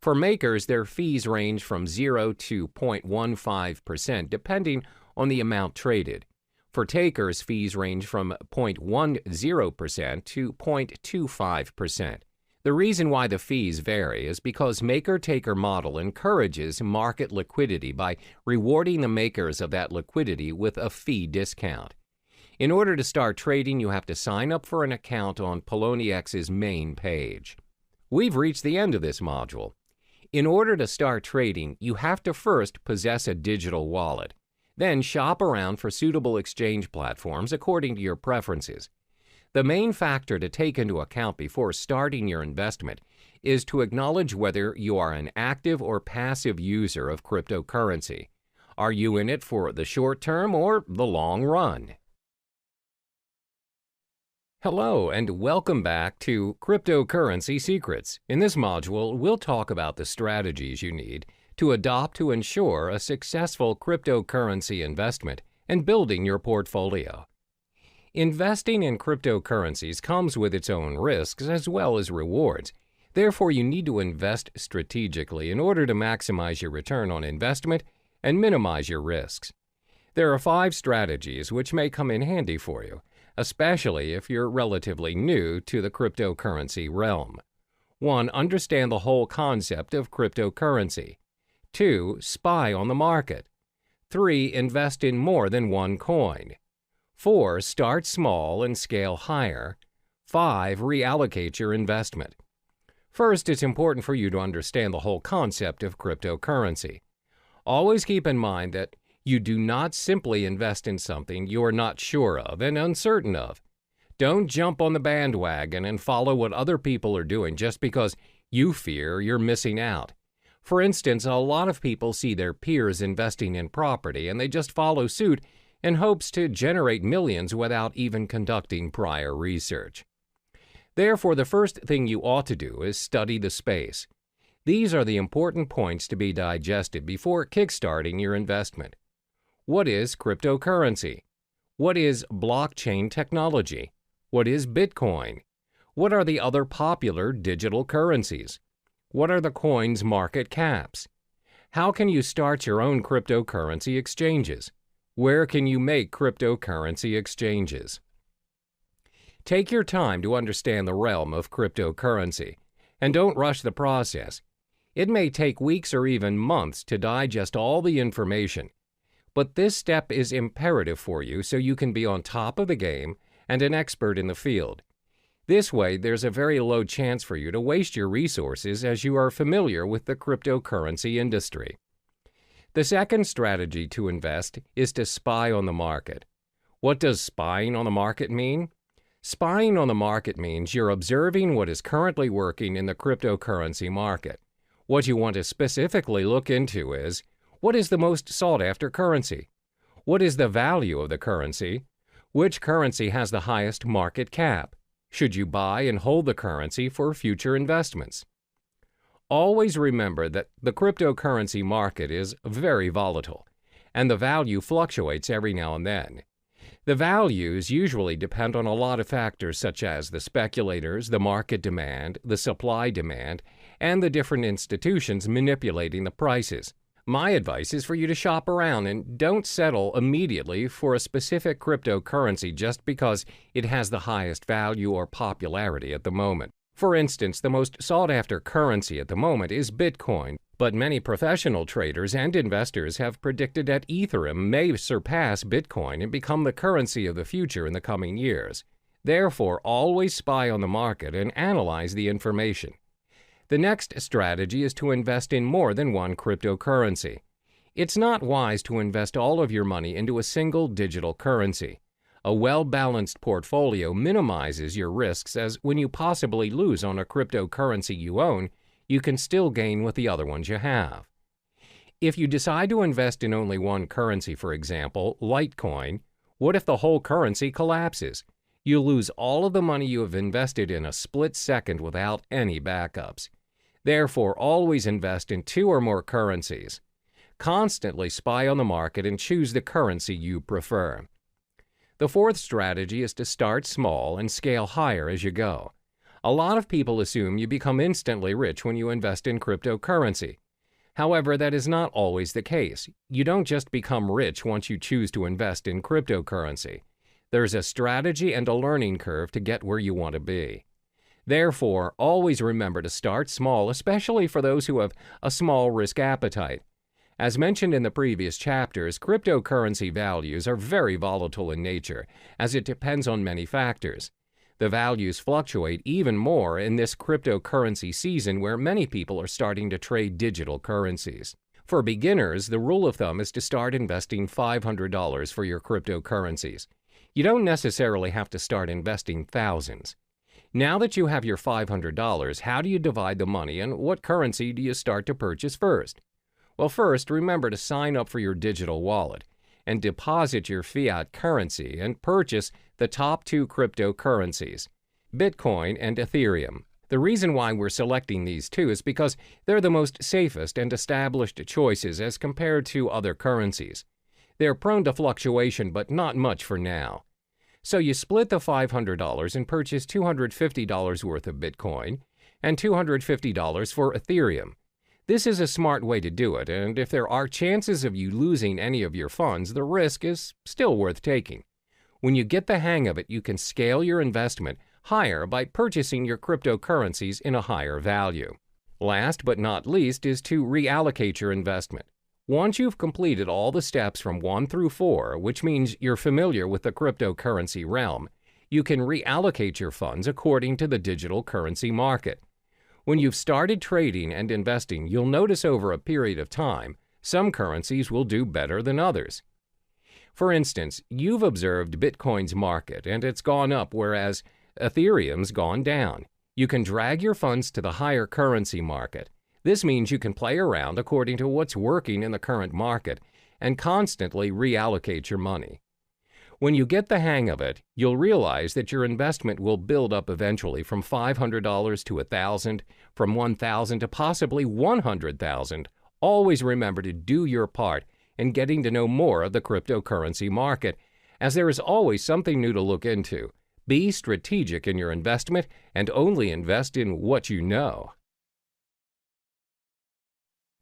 For makers, their fees range from 0 to 0.15% depending on the amount traded. For takers, fees range from 0.10% to 0.25%. The reason why the fees vary is because maker-taker model encourages market liquidity by rewarding the makers of that liquidity with a fee discount. In order to start trading, you have to sign up for an account on PolonieX's main page. We've reached the end of this module. In order to start trading, you have to first possess a digital wallet. Then shop around for suitable exchange platforms according to your preferences. The main factor to take into account before starting your investment is to acknowledge whether you are an active or passive user of cryptocurrency. Are you in it for the short term or the long run? Hello and welcome back to Cryptocurrency Secrets. In this module, we'll talk about the strategies you need to adopt to ensure a successful cryptocurrency investment and building your portfolio. Investing in cryptocurrencies comes with its own risks as well as rewards. Therefore, you need to invest strategically in order to maximize your return on investment and minimize your risks. There are 5 strategies which may come in handy for you, especially if you're relatively new to the cryptocurrency realm. 1. Understand the whole concept of cryptocurrency. 2. Spy on the market. 3. Invest in more than one coin. 4. Start small and scale higher. 5. Reallocate your investment. First, it's important for you to understand the whole concept of cryptocurrency. Always keep in mind that you do not simply invest in something you are not sure of and uncertain of. Don't jump on the bandwagon and follow what other people are doing just because you fear you're missing out. For instance, a lot of people see their peers investing in property and they just follow suit in hopes to generate millions without even conducting prior research. Therefore, the first thing you ought to do is study the space. These are the important points to be digested before kickstarting your investment. What is cryptocurrency? What is blockchain technology? What is Bitcoin? What are the other popular digital currencies? What are the coins' market caps? How can you start your own cryptocurrency exchanges? Where can you make cryptocurrency exchanges? Take your time to understand the realm of cryptocurrency, and don't rush the process. It may take weeks or even months to digest all the information, but this step is imperative for you so you can be on top of the game and an expert in the field. This way, there's a very low chance for you to waste your resources as you are familiar with the cryptocurrency industry. The second strategy to invest is to spy on the market. What does spying on the market mean? Spying on the market means you're observing what is currently working in the cryptocurrency market. What you want to specifically look into is, what is the most sought-after currency? What is the value of the currency? Which currency has the highest market cap? Should you buy and hold the currency for future investments? Always remember that the cryptocurrency market is very volatile, and the value fluctuates every now and then. The values usually depend on a lot of factors such as the speculators, the market demand, the supply demand, and the different institutions manipulating the prices. My advice is for you to shop around and don't settle immediately for a specific cryptocurrency just because it has the highest value or popularity at the moment. For instance, the most sought-after currency at the moment is Bitcoin, but many professional traders and investors have predicted that Ethereum may surpass Bitcoin and become the currency of the future in the coming years. Therefore, always spy on the market and analyze the information. The next strategy is to invest in more than one cryptocurrency. It's not wise to invest all of your money into a single digital currency. A well-balanced portfolio minimizes your risks, as when you possibly lose on a cryptocurrency you own, you can still gain with the other ones you have. If you decide to invest in only one currency, for example, Litecoin, what if the whole currency collapses? You'll lose all of the money you have invested in a split second without any backups. Therefore, always invest in two or more currencies. Constantly spy on the market and choose the currency you prefer. The fourth strategy is to start small and scale higher as you go. A lot of people assume you become instantly rich when you invest in cryptocurrency. However, that is not always the case. You don't just become rich once you choose to invest in cryptocurrency. There's a strategy and a learning curve to get where you want to be. Therefore, always remember to start small, especially for those who have a small risk appetite. As mentioned in the previous chapters, cryptocurrency values are very volatile in nature, as it depends on many factors. The values fluctuate even more in this cryptocurrency season where many people are starting to trade digital currencies. For beginners, the rule of thumb is to start investing $500 for your cryptocurrencies. You don't necessarily have to start investing thousands. Now that you have your $500, how do you divide the money and what currency do you start to purchase first? Well, first, remember to sign up for your digital wallet and deposit your fiat currency and purchase the top two cryptocurrencies, Bitcoin and Ethereum. The reason why we're selecting these two is because they're the most safest and established choices as compared to other currencies. They're prone to fluctuation, but not much for now. So you split the $500 and purchase $250 worth of Bitcoin and $250 for Ethereum. This is a smart way to do it, and if there are chances of you losing any of your funds, the risk is still worth taking. When you get the hang of it, you can scale your investment higher by purchasing your cryptocurrencies in a higher value. Last but not least is to reallocate your investment. Once you've completed all the steps from 1 through 4, which means you're familiar with the cryptocurrency realm, you can reallocate your funds according to the digital currency market. When you've started trading and investing, you'll notice over a period of time, some currencies will do better than others. For instance, you've observed Bitcoin's market and it's gone up, whereas Ethereum's gone down. You can drag your funds to the higher currency market. This means you can play around according to what's working in the current market and constantly reallocate your money. When you get the hang of it, you'll realize that your investment will build up eventually from $500 to $1,000, from $1,000 to possibly $100,000. Always remember to do your part in getting to know more of the cryptocurrency market, as there is always something new to look into. Be strategic in your investment and only invest in what you know.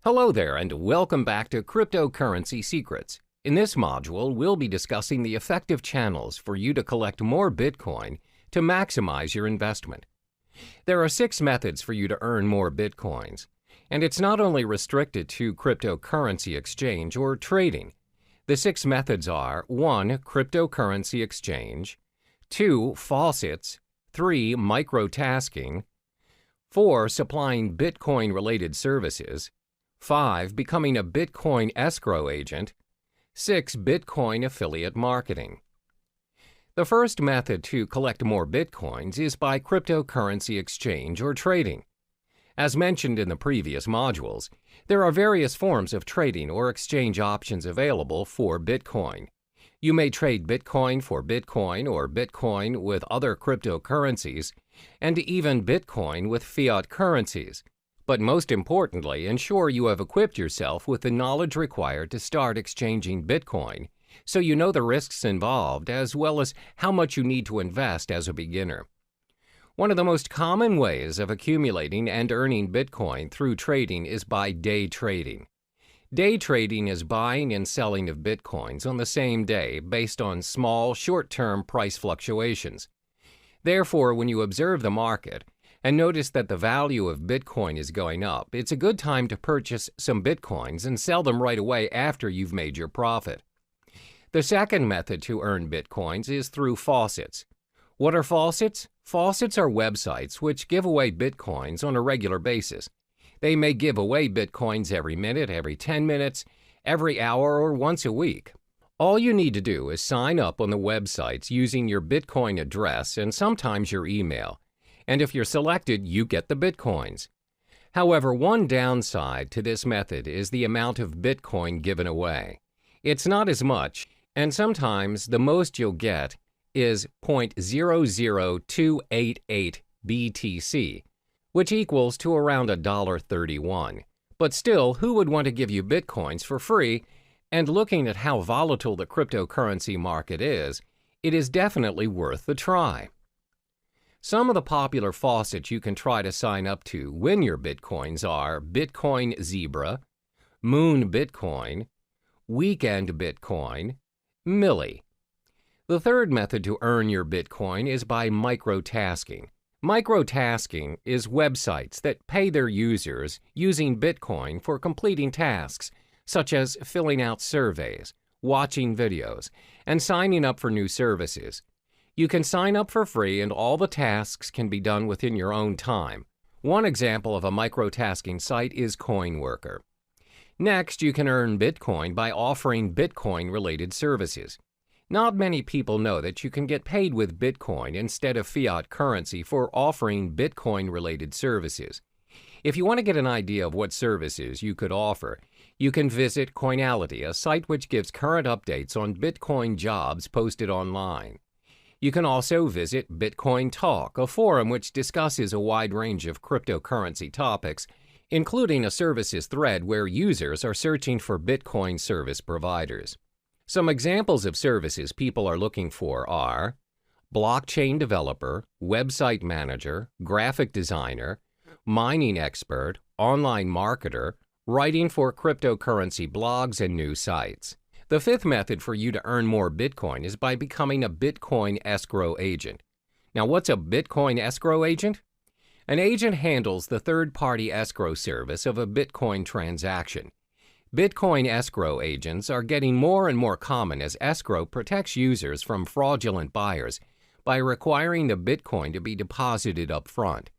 Hello there, and welcome back to Cryptocurrency Secrets. In this module, we'll be discussing the effective channels for you to collect more Bitcoin to maximize your investment. There are 6 methods for you to earn more Bitcoins, and it's not only restricted to cryptocurrency exchange or trading. The 6 methods are 1. Cryptocurrency exchange, 2. Faucets, 3. Microtasking, 4. Supplying Bitcoin-related services, 5. Becoming a Bitcoin escrow agent, 6. Bitcoin affiliate marketing. The first method to collect more Bitcoins is by cryptocurrency exchange or trading. As mentioned in the previous modules, there are various forms of trading or exchange options available for Bitcoin. You may trade Bitcoin for Bitcoin or Bitcoin with other cryptocurrencies, and even Bitcoin with fiat currencies. But most importantly, ensure you have equipped yourself with the knowledge required to start exchanging Bitcoin so you know the risks involved as well as how much you need to invest as a beginner. One of the most common ways of accumulating and earning Bitcoin through trading is by day trading. Day trading is buying and selling of Bitcoins on the same day based on small, short-term price fluctuations. Therefore, when you observe the market and notice that the value of Bitcoin is going up, it's a good time to purchase some Bitcoins and sell them right away after you've made your profit. The second method to earn Bitcoins is through faucets. What are faucets? Faucets are websites which give away Bitcoins on a regular basis. They may give away Bitcoins every minute, every 10 minutes, every hour, or once a week. All you need to do is sign up on the websites using your Bitcoin address and sometimes your email. And if you're selected, you get the Bitcoins. However, one downside to this method is the amount of Bitcoin given away. It's not as much, and sometimes the most you'll get is 0.00288 BTC, which equals to around $1.31. But still, who would want to give you Bitcoins for free? And looking at how volatile the cryptocurrency market is, it is definitely worth the try. Some of the popular faucets you can try to sign up to win your Bitcoins are Bitcoin Zebra, Moon Bitcoin, Weekend Bitcoin, Millie. The third method to earn your Bitcoin is by microtasking. Microtasking is websites that pay their users using Bitcoin for completing tasks, such as filling out surveys, watching videos, and signing up for new services. You can sign up for free and all the tasks can be done within your own time. One example of a microtasking site is CoinWorker. Next, you can earn Bitcoin by offering Bitcoin-related services. Not many people know that you can get paid with Bitcoin instead of fiat currency for offering Bitcoin-related services. If you want to get an idea of what services you could offer, you can visit Coinality, a site which gives current updates on Bitcoin jobs posted online. You can also visit Bitcoin Talk, a forum which discusses a wide range of cryptocurrency topics, including a services thread where users are searching for Bitcoin service providers. Some examples of services people are looking for are blockchain developer, website manager, graphic designer, mining expert, online marketer, writing for cryptocurrency blogs and new sites. The fifth method for you to earn more Bitcoin is by becoming a Bitcoin escrow agent. Now, what's a Bitcoin escrow agent? An agent handles the third-party escrow service of a Bitcoin transaction. Bitcoin escrow agents are getting more and more common as escrow protects users from fraudulent buyers by requiring the Bitcoin to be deposited up front.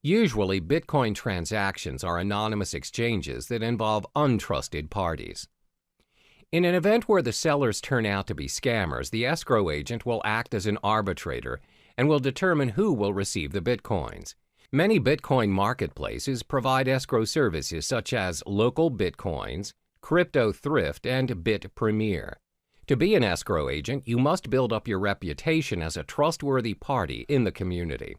Usually, Bitcoin transactions are anonymous exchanges that involve untrusted parties. In an event where the sellers turn out to be scammers, the escrow agent will act as an arbitrator and will determine who will receive the Bitcoins. Many Bitcoin marketplaces provide escrow services such as Local Bitcoins, Crypto Thrift, and Bit Premier. To be an escrow agent, you must build up your reputation as a trustworthy party in the community.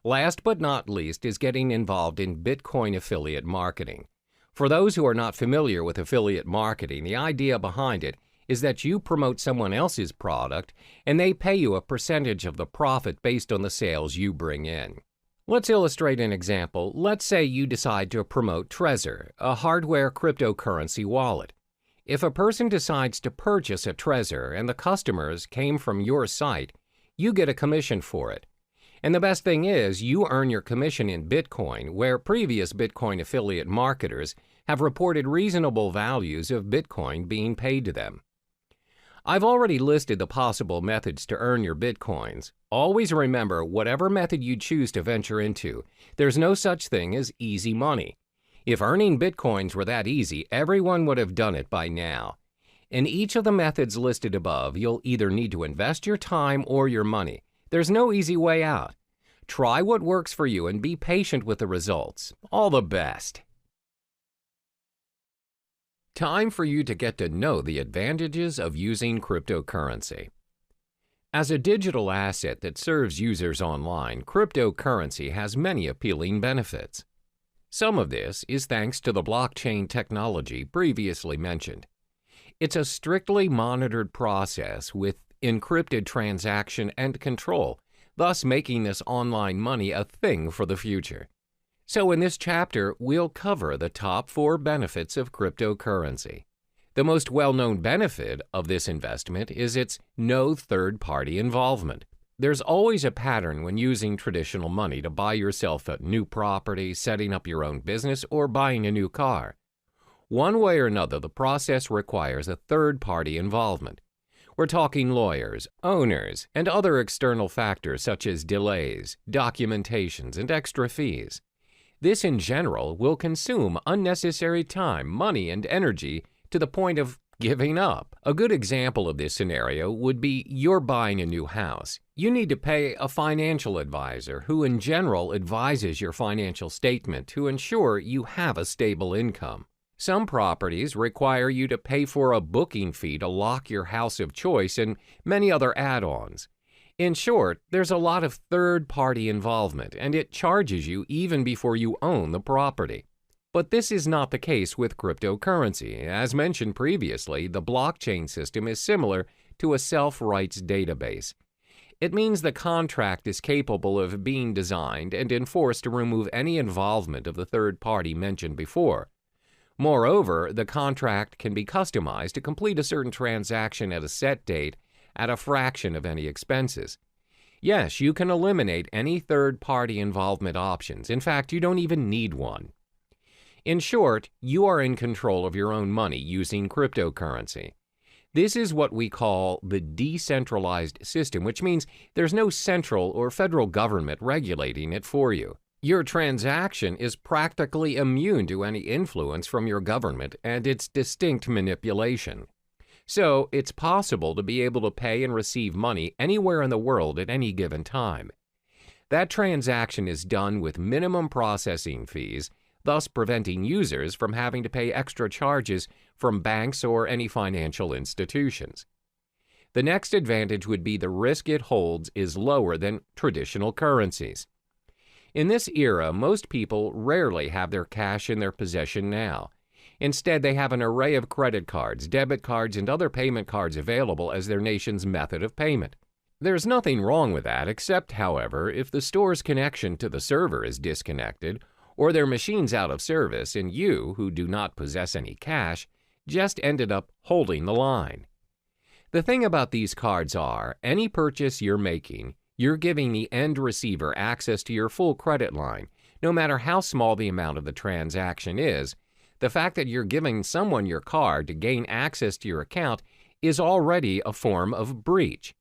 Last but not least is getting involved in Bitcoin affiliate marketing. For those who are not familiar with affiliate marketing, the idea behind it is that you promote someone else's product and they pay you a percentage of the profit based on the sales you bring in. Let's illustrate an example. Let's say you decide to promote Trezor, a hardware cryptocurrency wallet. If a person decides to purchase a Trezor and the customers came from your site, you get a commission for it. And the best thing is, you earn your commission in Bitcoin, where previous Bitcoin affiliate marketers have reported reasonable values of Bitcoin being paid to them. I've already listed the possible methods to earn your Bitcoins. Always remember, whatever method you choose to venture into, there's no such thing as easy money. If earning Bitcoins were that easy, everyone would have done it by now. In each of the methods listed above, you'll either need to invest your time or your money. There's no easy way out. Try what works for you and be patient with the results. All the best. Time for you to get to know the advantages of using cryptocurrency. As a digital asset that serves users online, cryptocurrency has many appealing benefits. Some of this is thanks to the blockchain technology previously mentioned. It's a strictly monitored process with encrypted transaction and control, thus making this online money a thing for the future. So in this chapter, we'll cover the top 4 benefits of cryptocurrency. The most well-known benefit of this investment is its no third-party involvement. There's always a pattern when using traditional money to buy yourself a new property, setting up your own business, or buying a new car. One way or another, the process requires a third-party involvement. We're talking lawyers, owners, and other external factors such as delays, documentations, and extra fees. This, in general, will consume unnecessary time, money, and energy to the point of giving up. A good example of this scenario would be you're buying a new house. You need to pay a financial advisor who, in general, advises your financial statement to ensure you have a stable income. Some properties require you to pay for a booking fee to lock your house of choice and many other add-ons. In short, there's a lot of third-party involvement, and it charges you even before you own the property. But this is not the case with cryptocurrency. As mentioned previously, the blockchain system is similar to a self-rights database. It means the contract is capable of being designed and enforced to remove any involvement of the third party mentioned before. Moreover, the contract can be customized to complete a certain transaction at a set date at a fraction of any expenses. Yes, you can eliminate any third-party involvement options. In fact, you don't even need one. In short, you are in control of your own money using cryptocurrency. This is what we call the decentralized system, which means there's no central or federal government regulating it for you. Your transaction is practically immune to any influence from your government and its distinct manipulation. So, it's possible to be able to pay and receive money anywhere in the world at any given time. That transaction is done with minimum processing fees, thus preventing users from having to pay extra charges from banks or any financial institutions. The next advantage would be the risk it holds is lower than traditional currencies. In this era, most people rarely have their cash in their possession now. Instead, they have an array of credit cards, debit cards, and other payment cards available as their nation's method of payment. There's nothing wrong with that, except, however, if the store's connection to the server is disconnected, or their machine's out of service, and you, who do not possess any cash, just ended up holding the line. The thing about these cards are, any purchase you're making, you're giving the end receiver access to your full credit line, no matter how small the amount of the transaction is. The fact that you're giving someone your card to gain access to your account is already a form of breach.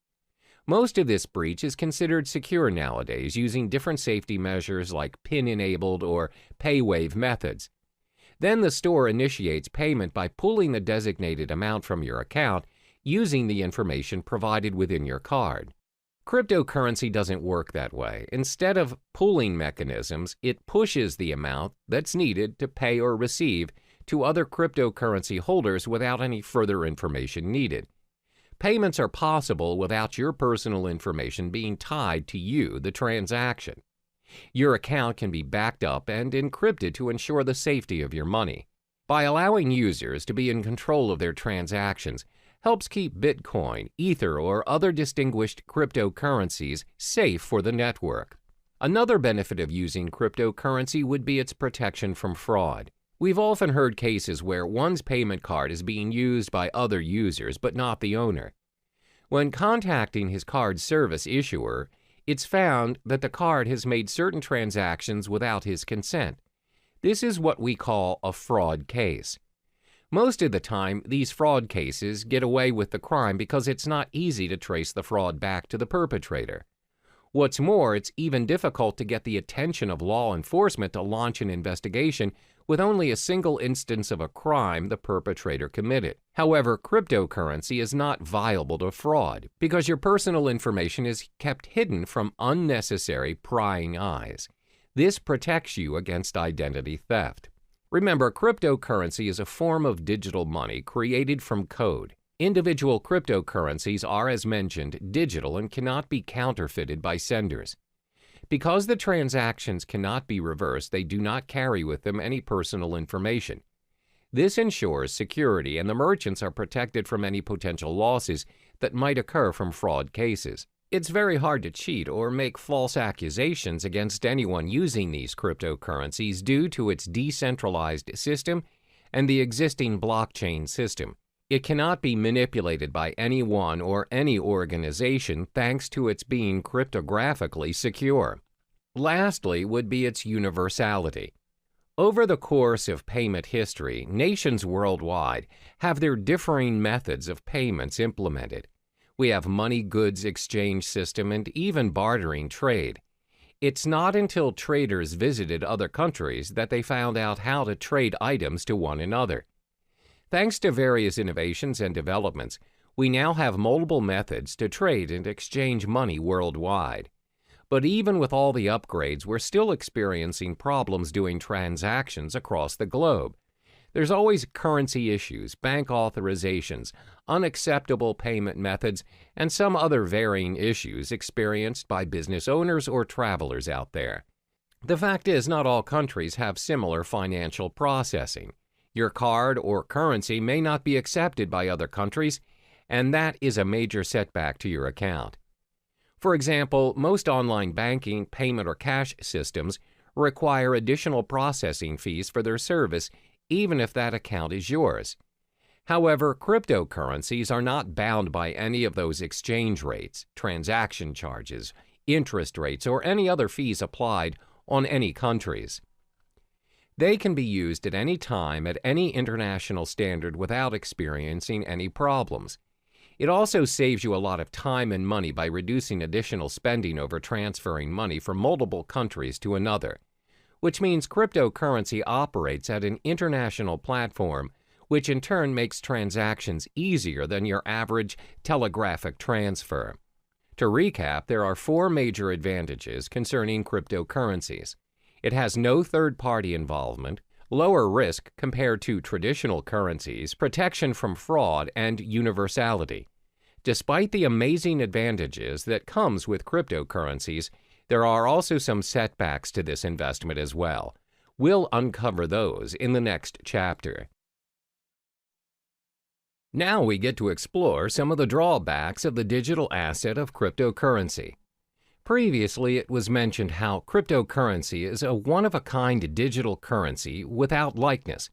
Most of this breach is considered secure nowadays using different safety measures like PIN-enabled or pay-wave methods. Then the store initiates payment by pulling the designated amount from your account using the information provided within your card. Cryptocurrency doesn't work that way. Instead of pulling mechanisms, it pushes the amount that's needed to pay or receive to other cryptocurrency holders without any further information needed. Payments are possible without your personal information being tied to you, the transaction. Your account can be backed up and encrypted to ensure the safety of your money. By allowing users to be in control of their transactions, helps keep Bitcoin, Ether, or other distinguished cryptocurrencies safe for the network. Another benefit of using cryptocurrency would be its protection from fraud. We've often heard cases where one's payment card is being used by other users but not the owner. When contacting his card's service issuer, it's found that the card has made certain transactions without his consent. This is what we call a fraud case. Most of the time, these fraud cases get away with the crime because it's not easy to trace the fraud back to the perpetrator. What's more, it's even difficult to get the attention of law enforcement to launch an investigation with only a single instance of a crime the perpetrator committed. However, cryptocurrency is not viable to fraud because your personal information is kept hidden from unnecessary prying eyes. This protects you against identity theft. Remember, cryptocurrency is a form of digital money created from code. Individual cryptocurrencies are, as mentioned, digital and cannot be counterfeited by senders. Because the transactions cannot be reversed, they do not carry with them any personal information. This ensures security and the merchants are protected from any potential losses that might occur from fraud cases. It's very hard to cheat or make false accusations against anyone using these cryptocurrencies due to its decentralized system and the existing blockchain system. It cannot be manipulated by anyone or any organization thanks to its being cryptographically secure. Lastly would be its universality. Over the course of payment history, nations worldwide have their differing methods of payments implemented. We have money goods exchange system and even bartering trade. It's not until traders visited other countries that they found out how to trade items to one another. Thanks to various innovations and developments, we now have multiple methods to trade and exchange money worldwide. But even with all the upgrades, we're still experiencing problems doing transactions across the globe. There's always currency issues, bank authorizations, unacceptable payment methods, and some other varying issues experienced by business owners or travelers out there. The fact is, not all countries have similar financial processing. Your card or currency may not be accepted by other countries, and that is a major setback to your account. For example, most online banking, payment, or cash systems require additional processing fees for their service, even if that account is yours. However, cryptocurrencies are not bound by any of those exchange rates, transaction charges, interest rates, or any other fees applied on any countries. They can be used at any time at any international standard without experiencing any problems. It also saves you a lot of time and money by reducing additional spending over transferring money from multiple countries to another, which means cryptocurrency operates at an international platform, which in turn makes transactions easier than your average telegraphic transfer. To recap, there are 4 major advantages concerning cryptocurrencies. It has no third-party involvement, lower risk compared to traditional currencies, protection from fraud, and universality. Despite the amazing advantages that comes with cryptocurrencies, there are also some setbacks to this investment as well. We'll uncover those in the next chapter. Now we get to explore some of the drawbacks of the digital asset of cryptocurrency. Previously, it was mentioned how cryptocurrency is a one-of-a-kind digital currency without likeness,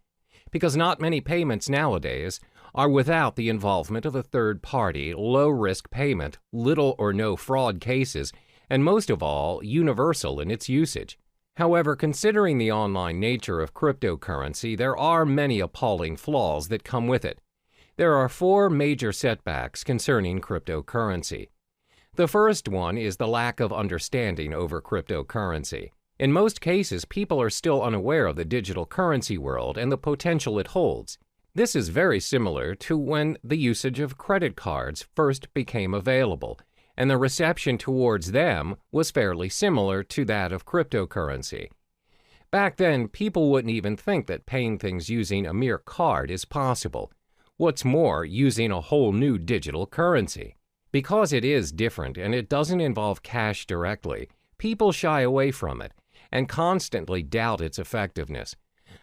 because not many payments nowadays are without the involvement of a third-party, low-risk payment, little or no fraud cases, and most of all, universal in its usage. However, considering the online nature of cryptocurrency, there are many appalling flaws that come with it. There are 4 major setbacks concerning cryptocurrency. The first one is the lack of understanding over cryptocurrency. In most cases, people are still unaware of the digital currency world and the potential it holds. This is very similar to when the usage of credit cards first became available, and the reception towards them was fairly similar to that of cryptocurrency. Back then, people wouldn't even think that paying things using a mere card is possible. What's more, using a whole new digital currency. Because it is different and it doesn't involve cash directly, people shy away from it and constantly doubt its effectiveness.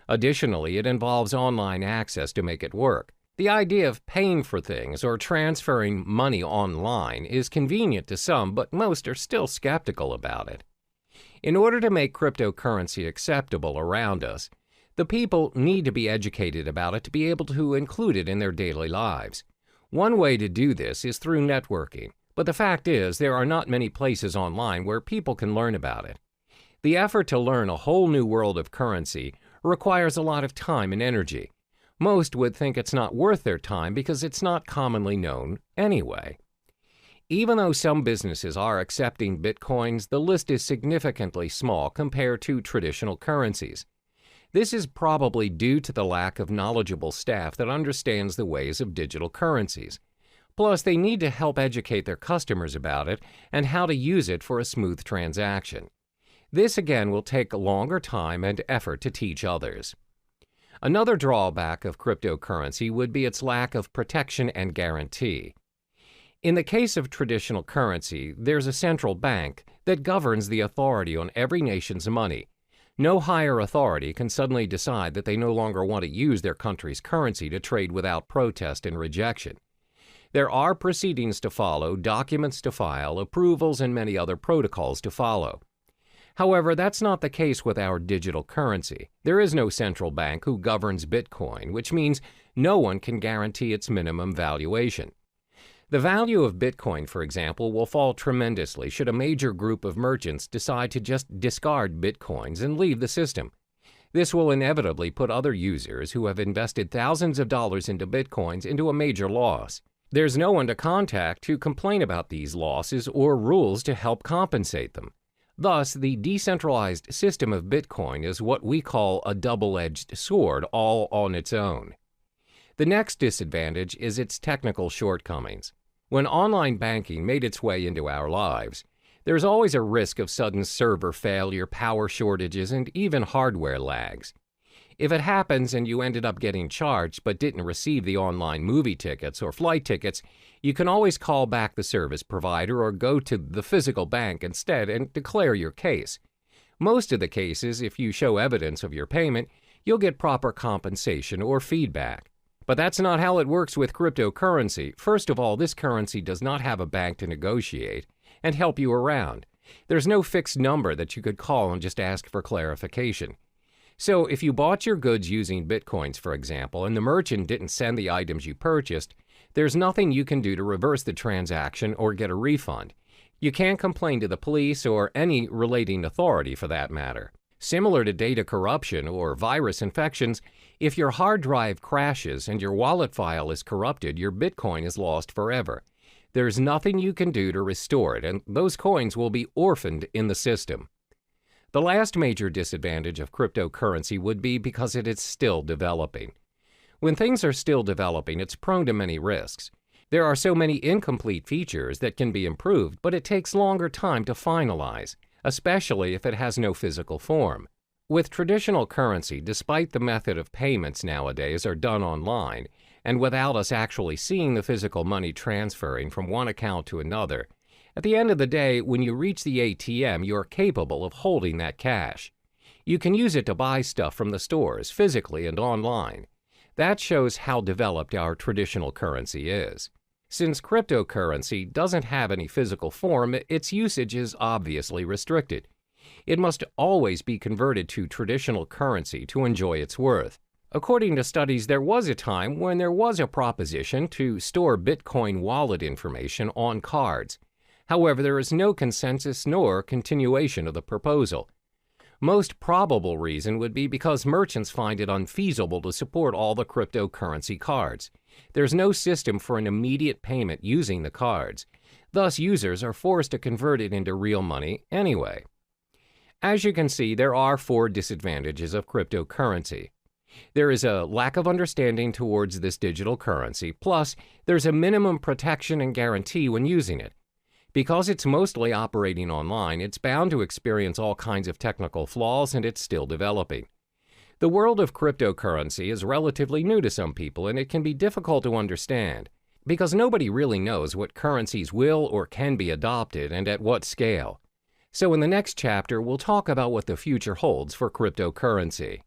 Additionally, it involves online access to make it work. The idea of paying for things or transferring money online is convenient to some, but most are still skeptical about it. In order to make cryptocurrency acceptable around us, the people need to be educated about it to be able to include it in their daily lives. One way to do this is through networking, but the fact is there are not many places online where people can learn about it. The effort to learn a whole new world of currency requires a lot of time and energy. Most would think it's not worth their time because it's not commonly known anyway. Even though some businesses are accepting bitcoins, the list is significantly small compared to traditional currencies. This is probably due to the lack of knowledgeable staff that understands the ways of digital currencies. Plus, they need to help educate their customers about it and how to use it for a smooth transaction. This again will take a longer time and effort to teach others. Another drawback of cryptocurrency would be its lack of protection and guarantee. In the case of traditional currency, there's a central bank that governs the authority on every nation's money. No higher authority can suddenly decide that they no longer want to use their country's currency to trade without protest and rejection. There are proceedings to follow, documents to file, approvals, and many other protocols to follow. However, that's not the case with our digital currency. There is no central bank who governs Bitcoin, which means no one can guarantee its minimum valuation. The value of Bitcoin, for example, will fall tremendously should a major group of merchants decide to just discard Bitcoins and leave the system. This will inevitably put other users who have invested thousands of dollars into Bitcoins into a major loss. There's no one to contact to complain about these losses or rules to help compensate them. Thus, the decentralized system of Bitcoin is what we call a double-edged sword all on its own. The next disadvantage is its technical shortcomings. When online banking made its way into our lives, there's always a risk of sudden server failure, power shortages, and even hardware lags. If it happens and you ended up getting charged but didn't receive the online movie tickets or flight tickets, you can always call back the service provider or go to the physical bank instead and declare your case. Most of the cases, if you show evidence of your payment, you'll get proper compensation or feedback. But that's not how it works with cryptocurrency. First of all, this currency does not have a bank to negotiate and help you around. There's no fixed number that you could call and just ask for clarification. So if you bought your goods using Bitcoins, for example, and the merchant didn't send the items you purchased, there's nothing you can do to reverse the transaction or get a refund. You can't complain to the police or any relating authority for that matter. Similar to data corruption or virus infections, if your hard drive crashes and your wallet file is corrupted, your Bitcoin is lost forever. There's nothing you can do to restore it, and those coins will be orphaned in the system. The last major disadvantage of cryptocurrency would be because it is still developing. When things are still developing, it's prone to many risks. There are so many incomplete features that can be improved, but it takes longer time to finalize, especially if it has no physical form. With traditional currency, despite the method of payments nowadays are done online, and without us actually seeing the physical money transferring from one account to another, at the end of the day, when you reach the ATM, you are capable of holding that cash. You can use it to buy stuff from the stores, physically and online. That shows how developed our traditional currency is. Since cryptocurrency doesn't have any physical form, its usage is obviously restricted. It must always be converted to traditional currency to enjoy its worth. According to studies, there was a time when there was a proposition to store Bitcoin wallet information on cards. However, there is no consensus nor continuation of the proposal. Most probable reason would be because merchants find it unfeasible to support all the cryptocurrency cards. There's no system for an immediate payment using the cards. Thus, users are forced to convert it into real money anyway. As you can see, there are 4 disadvantages of cryptocurrency. There is a lack of understanding towards this digital currency, plus there's a minimum protection and guarantee when using it. Because it's mostly operating online, it's bound to experience all kinds of technical flaws, and it's still developing. The world of cryptocurrency is relatively new to some people, and it can be difficult to understand, because nobody really knows what currencies will or can be adopted and at what scale. So in the next chapter, we'll talk about what the future holds for cryptocurrency.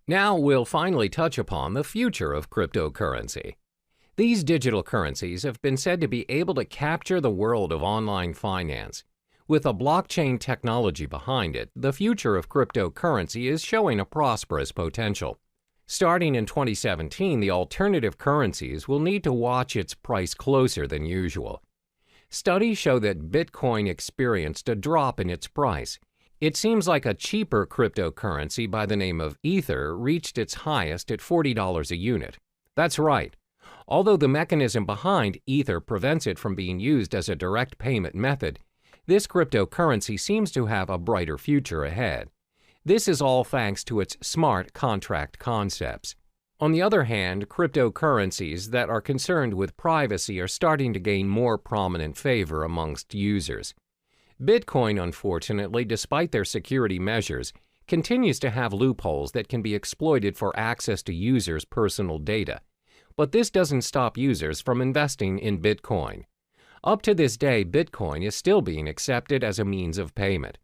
Now we'll finally touch upon the future of cryptocurrency. These digital currencies have been said to be able to capture the world of online finance. With a blockchain technology behind it, the future of cryptocurrency is showing a prosperous potential. Starting in 2017, the alternative currencies will need to watch its price closer than usual. Studies show that Bitcoin experienced a drop in its price. It seems like a cheaper cryptocurrency by the name of Ether reached its highest at $40 a unit. That's right. Although the mechanism behind Ether prevents it from being used as a direct payment method, this cryptocurrency seems to have a brighter future ahead. This is all thanks to its smart contract concepts. On the other hand, cryptocurrencies that are concerned with privacy are starting to gain more prominent favor amongst users. Bitcoin, unfortunately, despite their security measures, continues to have loopholes that can be exploited for access to users' personal data. But this doesn't stop users from investing in Bitcoin. Up to this day, Bitcoin is still being accepted as a means of payment.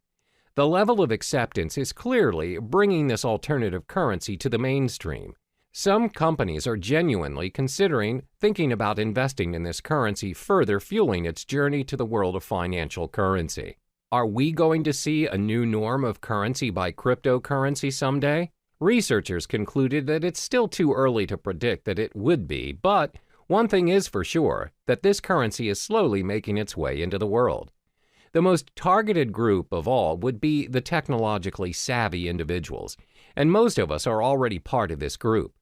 The level of acceptance is clearly bringing this alternative currency to the mainstream. Some companies are genuinely thinking about investing in this currency, further fueling its journey to the world of financial currency. Are we going to see a new norm of currency by cryptocurrency someday? Researchers concluded that it's still too early to predict that it would be, but one thing is for sure, that this currency is slowly making its way into the world. The most targeted group of all would be the technologically savvy individuals, and most of us are already part of this group.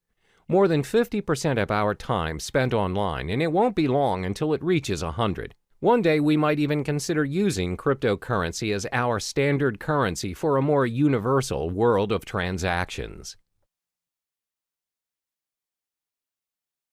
More than 50% of our time spent online, and it won't be long until it reaches 100. One day we might even consider using cryptocurrency as our standard currency for a more universal world of transactions.